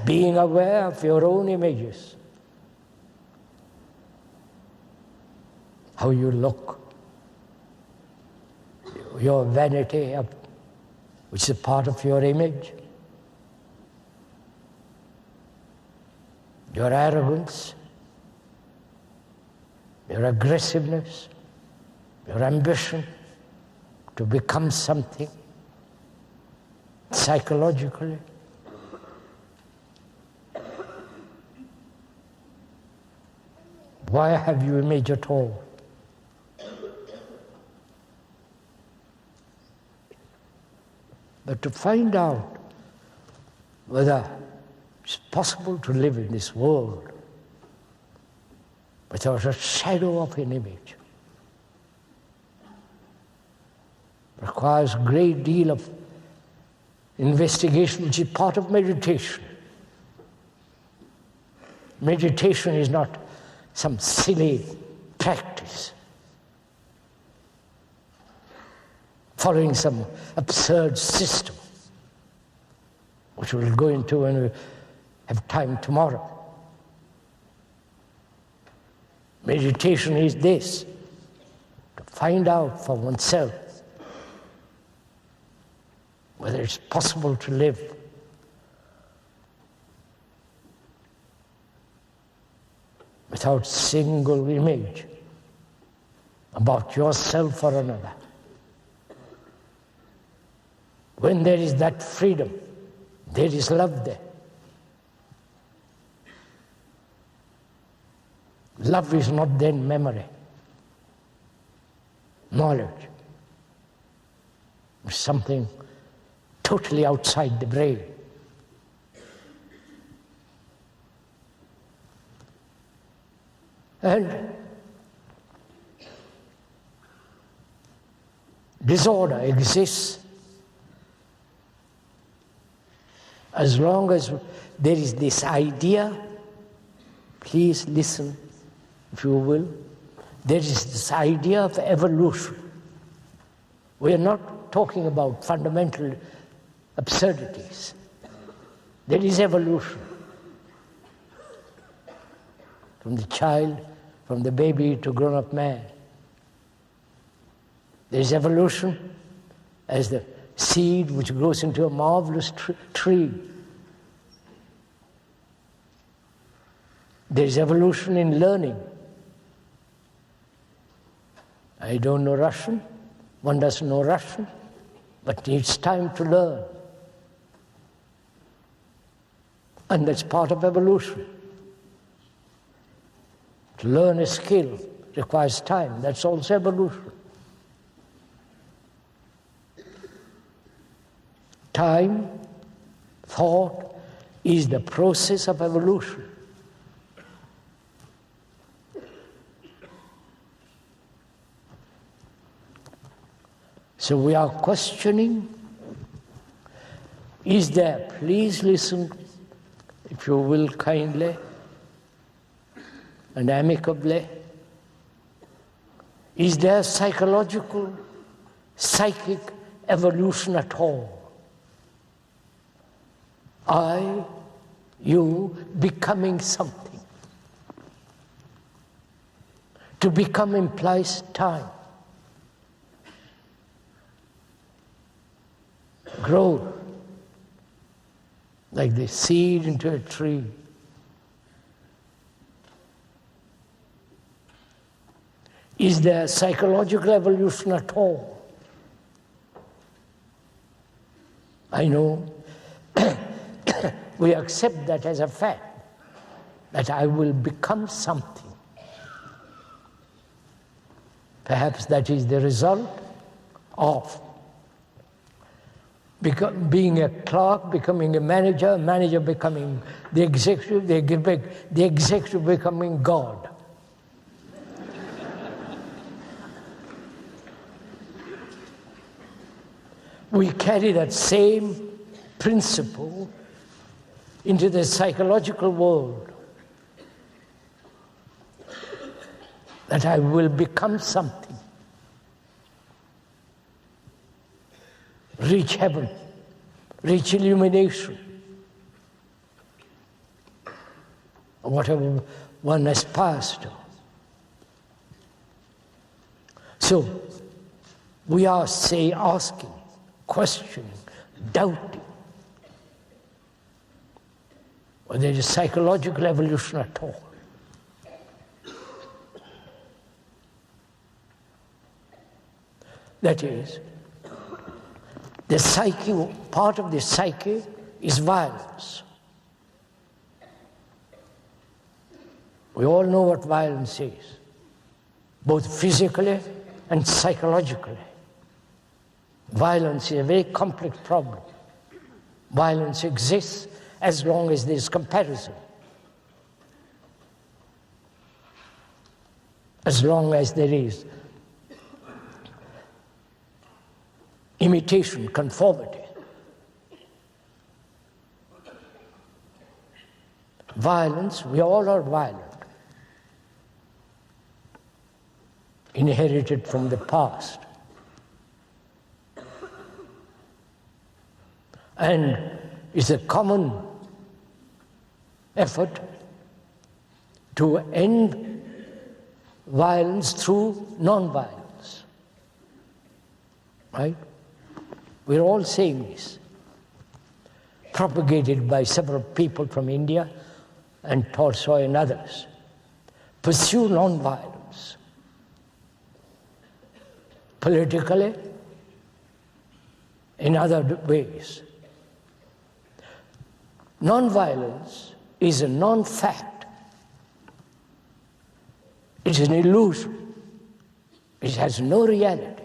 Speaker 2: Being aware of your own images, how you look, your vanity, which is a part of your image, your arrogance, your aggressiveness, your ambition to become something psychologically. Why have you image at all? But to find out whether it's possible to live in this world without a shadow of an image requires a great deal of investigation, which is part of meditation. Meditation is not some silly practice, following some absurd system, which we'll go into when we have time tomorrow. Meditation is this, to find out for oneself whether it's possible to live without single image about yourself or another. When there is that freedom, there is love there. Love is not then memory, knowledge. It's something totally outside the brain. And disorder exists as long as there is this idea. Please listen, if you will. There is this idea of evolution. We are not talking about fundamental absurdities. There is evolution. From the child, from the baby to grown-up man. There is evolution as the seed which grows into a marvelous tree. There is evolution in learning. I don't know Russian, one doesn't know Russian, but needs time to learn. And that's part of evolution. To learn a skill requires time, that's also evolution. Time, thought, is the process of evolution. So we are questioning, is there, please listen, if you will kindly and amicably, is there psychological, psychic evolution at all? I, you, becoming something. To become implies time. Grow like the seed into a tree. Is there psychological evolution at all? I know we accept that as a fact, that I will become something. Perhaps that is the result of being a clerk, becoming a manager becoming the executive, the executive becoming God. We carry that same principle into the psychological world, that I will become something, reach heaven, reach illumination, whatever one aspires to. So, we are, asking, questioning, doubting whether there is psychological evolution at all. That is, the psyche, part of the psyche is violence. We all know what violence is, both physically and psychologically. Violence is a very complex problem. Violence exists as long as there is comparison. As long as there is imitation, conformity. Violence, we all are violent. Inherited from the past. And it's a common effort to end violence through non-violence. Right? We're all saying this. Propagated by several people from India and Tolstoy and others. Pursue non-violence. Politically, in other ways. Non-violence is a non-fact. It is an illusion. It has no reality.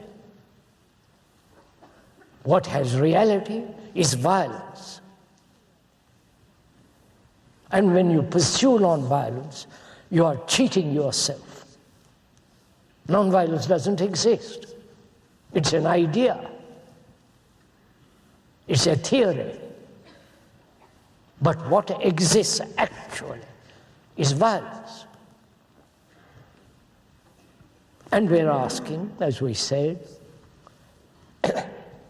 Speaker 2: What has reality is violence. And when you pursue non-violence, you are cheating yourself. Non-violence doesn't exist. It's an idea. It's a theory. But what exists actually is violence. And we're asking, as we said,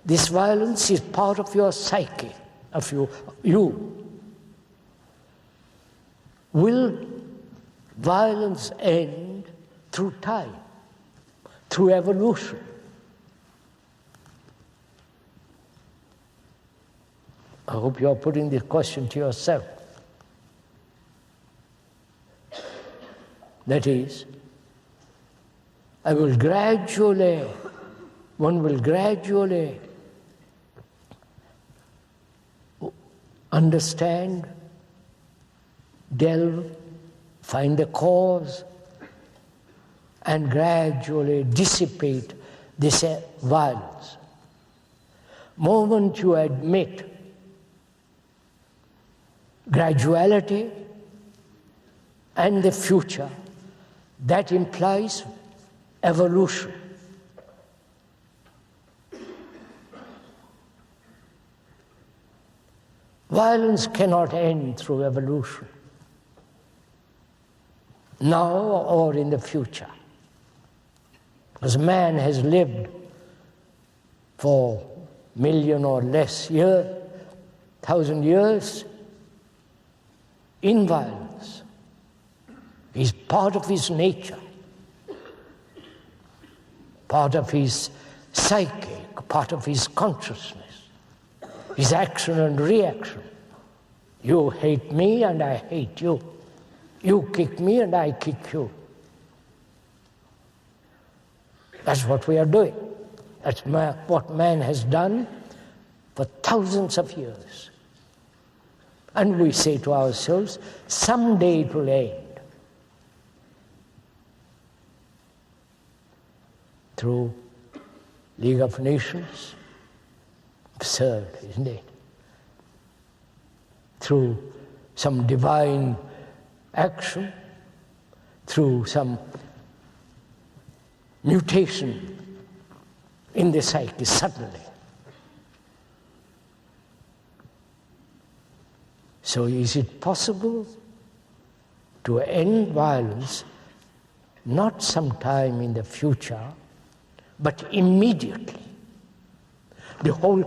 Speaker 2: this violence is part of your psyche, of you. Will violence end through time, through evolution? I hope you are putting this question to yourself. That is, one will gradually understand, delve, find the cause, and gradually dissipate this violence. Moment you admit graduality and the future, that implies evolution. Violence cannot end through evolution, now or in the future. As man has lived for 1,000,000 or less years, 1,000 years, in violence, is part of his nature, part of his psyche, part of his consciousness, his action and reaction. You hate me and I hate you. You kick me and I kick you. That's what we are doing. That's what man has done for thousands of years. And we say to ourselves, someday it will end. Through League of Nations, absurd, isn't it? Through some divine action, through some mutation in the psyche suddenly. So is it possible to end violence not sometime in the future, but immediately? The whole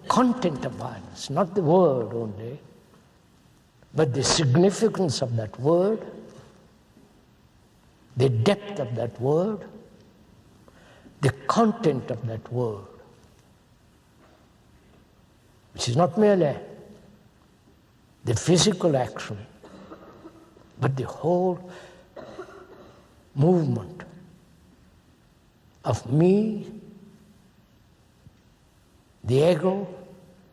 Speaker 2: content of violence, not the word only, but the significance of that word, the depth of that word, the content of that word, which is not merely the physical action, but the whole movement of me, the ego,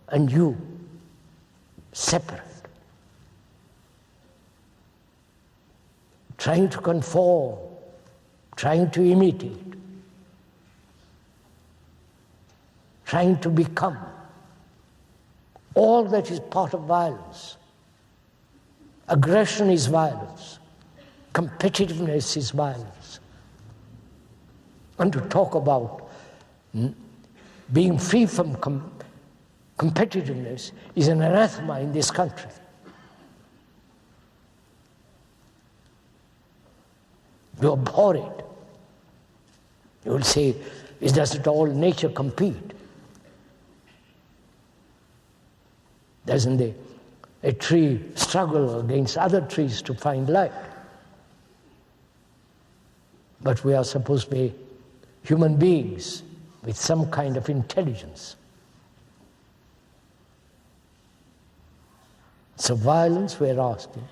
Speaker 2: and you, separate. Trying to conform, trying to imitate, trying to become. All that is part of violence. Aggression is violence. Competitiveness is violence. And to talk about being free from competitiveness is an anathema in this country. You abhor it. You will say, doesn't all nature compete? Doesn't a tree struggle against other trees to find light? But we are supposed to be human beings with some kind of intelligence. So violence, we are asking,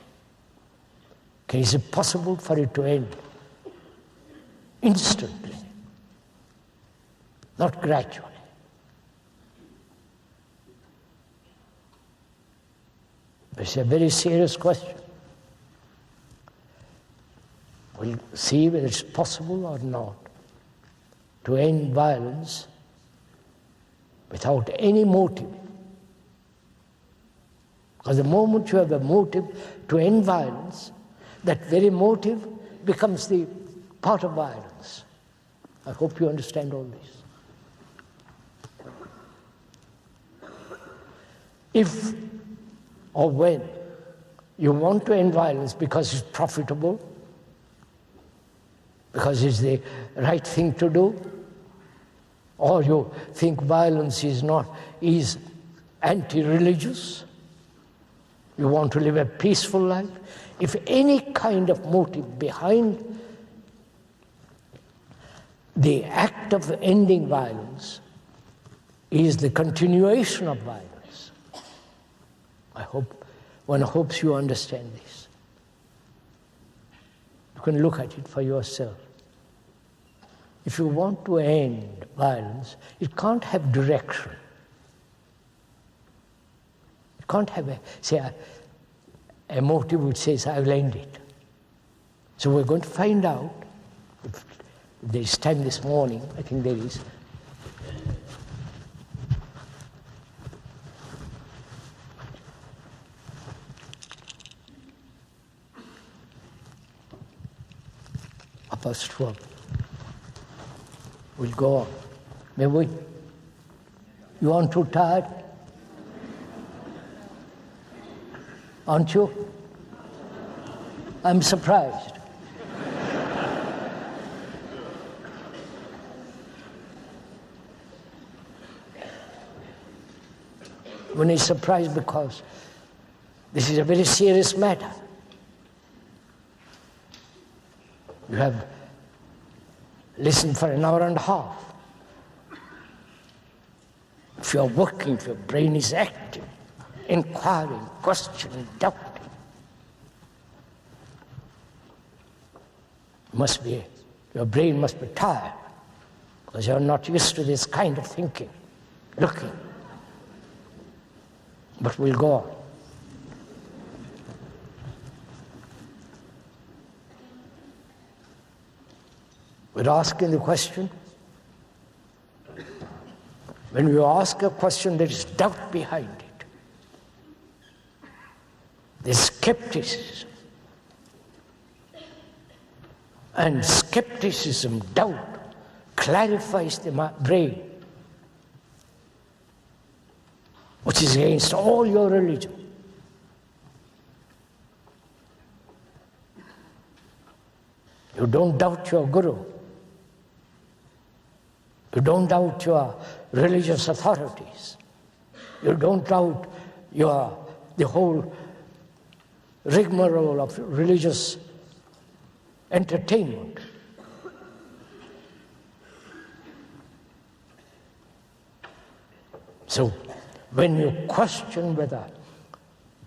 Speaker 2: is it possible for it to end instantly, not gradually? It's a very serious question. We'll see whether it's possible or not to end violence without any motive. Because the moment you have a motive to end violence, that very motive becomes the part of violence. I hope you understand all this. If or when you want to end violence because it's profitable, because it's the right thing to do, or you think violence is anti-religious, you want to live a peaceful life, if any kind of motive behind the act of ending violence is the continuation of violence, one hopes you understand this. You can look at it for yourself. If you want to end violence, it can't have direction. It can't have a motive which says, I will end it. So we're going to find out, if there's time this morning, I think there is, past 12. We'll go on. May we? You aren't too tired? Aren't you? I'm surprised. When he's surprised because this is a very serious matter. You have listened for an hour and a half. If you're working, if your brain is active, inquiring, questioning, doubting, your brain must be tired because you're not used to this kind of thinking, looking. But we'll go on. We're asking the question. When you ask a question, there is doubt behind it. There's skepticism. And skepticism, doubt, clarifies the brain, which is against all your religion. You don't doubt your guru. You don't doubt your religious authorities. You don't doubt the whole rigmarole of religious entertainment. So, when you question whether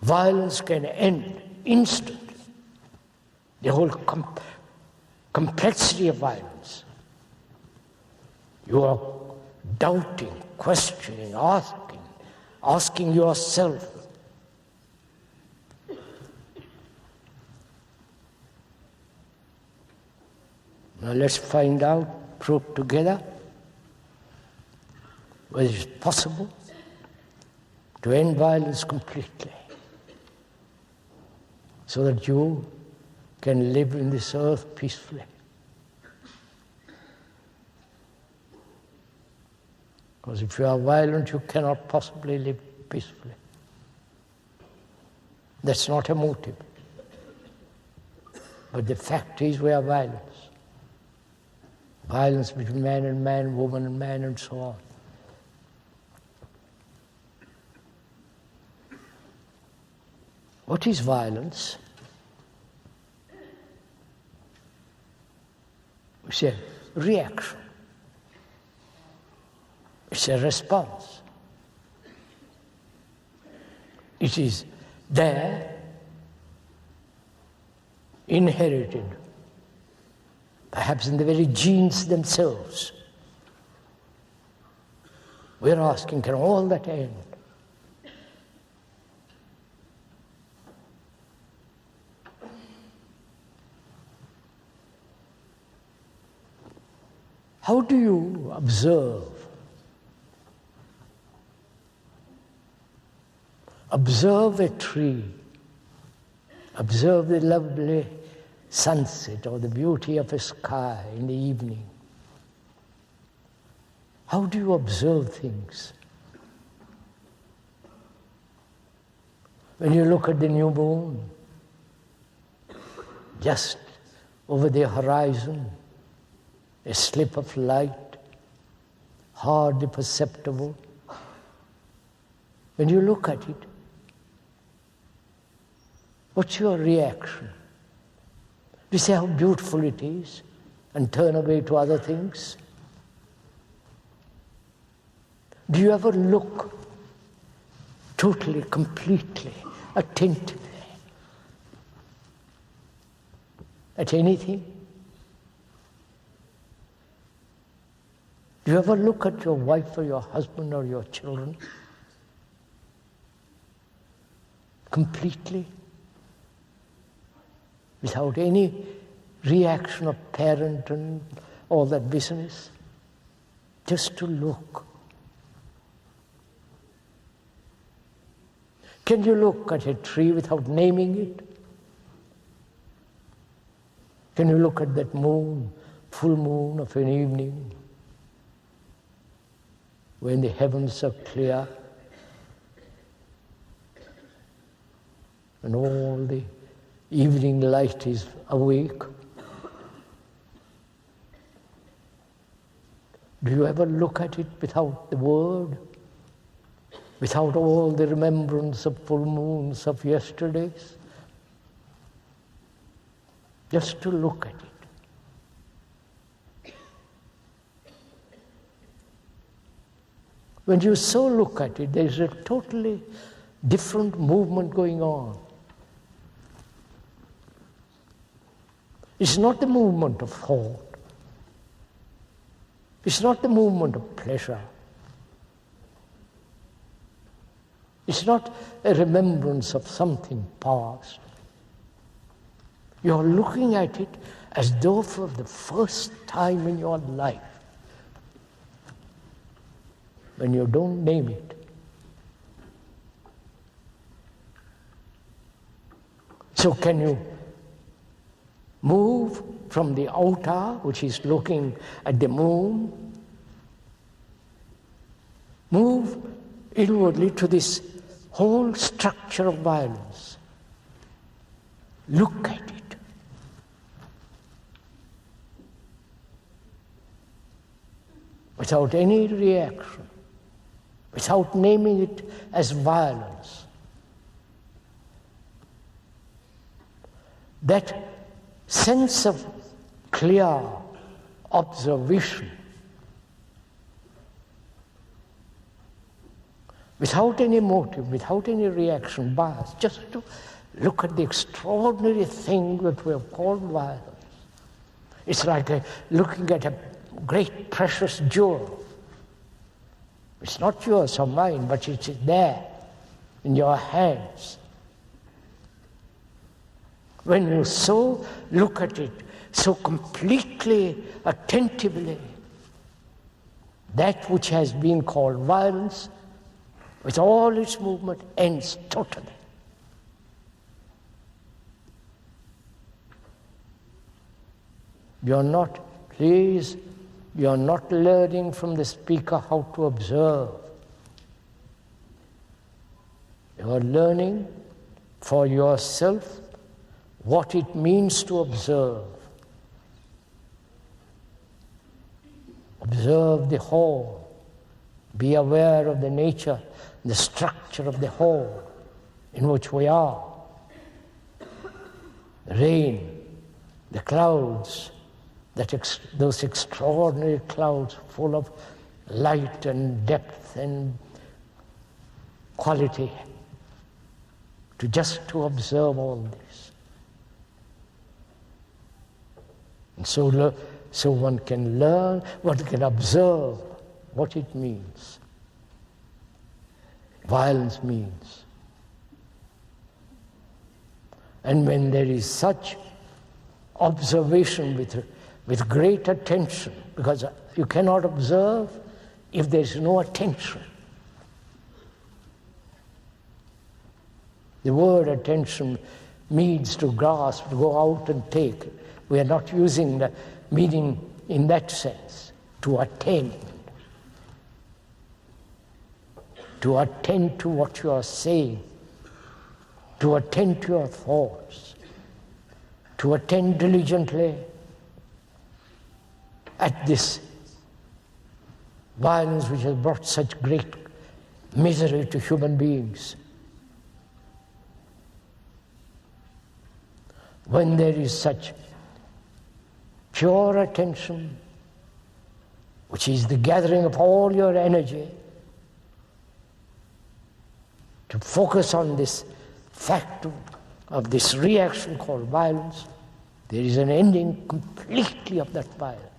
Speaker 2: violence can end instantly, the whole complexity of violence, you are doubting, questioning, asking yourself, now let's find out, prove together, whether it's possible to end violence completely so that you can live in this earth peacefully. Because if you are violent, you cannot possibly live peacefully. That's not a motive. But the fact is we have violence. Violence between man and man, woman and man, and so on. What is violence? It's a reaction. It's a response. It is there, inherited, perhaps in the very genes themselves. We're asking, can all that end? How do you observe? Observe a tree. Observe the lovely sunset or the beauty of a sky in the evening. How do you observe things? When you look at the new moon, just over the horizon, a slip of light, hardly perceptible. When you look at it, what's your reaction? Do you say how beautiful it is and turn away to other things? Do you ever look totally, completely, attentively at anything? Do you ever look at your wife or your husband or your children completely, without any reaction of parent and all that business? Just to look. Can you look at a tree without naming it? Can you look at that moon, full moon of an evening, when the heavens are clear and all the evening light is awake? Do you ever look at it without the word? Without all the remembrance of full moons of yesterdays? Just to look at it. When you so look at it, there is a totally different movement going on. It's not the movement of thought. It's not the movement of pleasure. It's not a remembrance of something past. You're looking at it as though for the first time in your life, when you don't name it. So can you move from the outer, which is looking at the moon, move inwardly to this whole structure of violence? Look at it. Without any reaction, without naming it as violence. That sense of clear observation, without any motive, without any reaction, bias, just to look at the extraordinary thing that we have called violence. It's like looking at a great precious jewel. It's not yours or mine, but it's there in your hands. When you so look at it, so completely, attentively, that which has been called violence, with all its movement, ends totally. You're not learning from the speaker how to observe. You're learning for yourself what it means to observe. Observe the whole. Be aware of the nature, the structure of the whole in which we are. The rain, the clouds, those extraordinary clouds full of light and depth and quality, to observe all this. And so one can learn, one can observe what it means. Violence means. And when there is such observation with great attention, because you cannot observe if there is no attention. The word attention means to grasp, to go out and take. We are not using the meaning in that sense, to attend. To attend to what you are saying, to attend to your thoughts, to attend diligently at this violence which has brought such great misery to human beings. When there is such pure attention, which is the gathering of all your energy, to focus on this fact of this reaction called violence, there is an ending completely of that violence.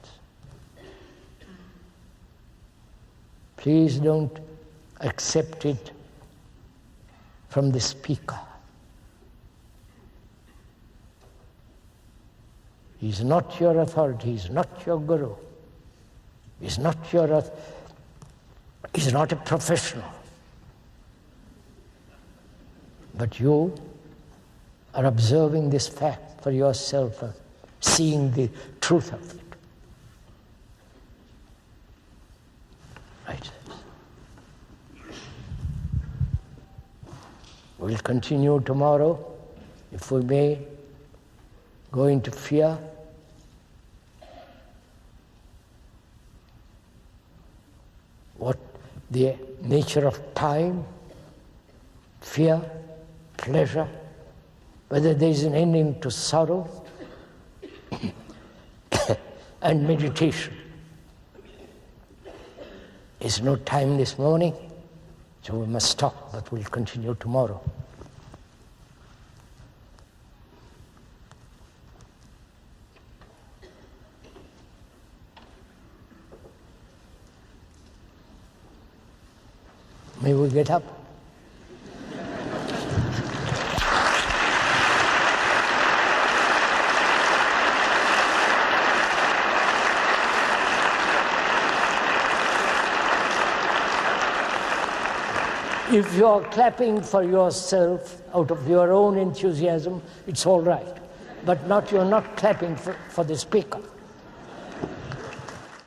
Speaker 2: Please don't accept it from the speaker. He's not your authority, he's not your guru. He's not a professional. But you are observing this fact for yourself, seeing the truth of it. Right. We'll continue tomorrow, if we may, go into fear. What the nature of time, fear, pleasure, whether there is an ending to sorrow and meditation. There's no time this morning, so we must stop, but we'll continue tomorrow. May we get up? If you are clapping for yourself out of your own enthusiasm, it's all right. But you're not clapping for the speaker.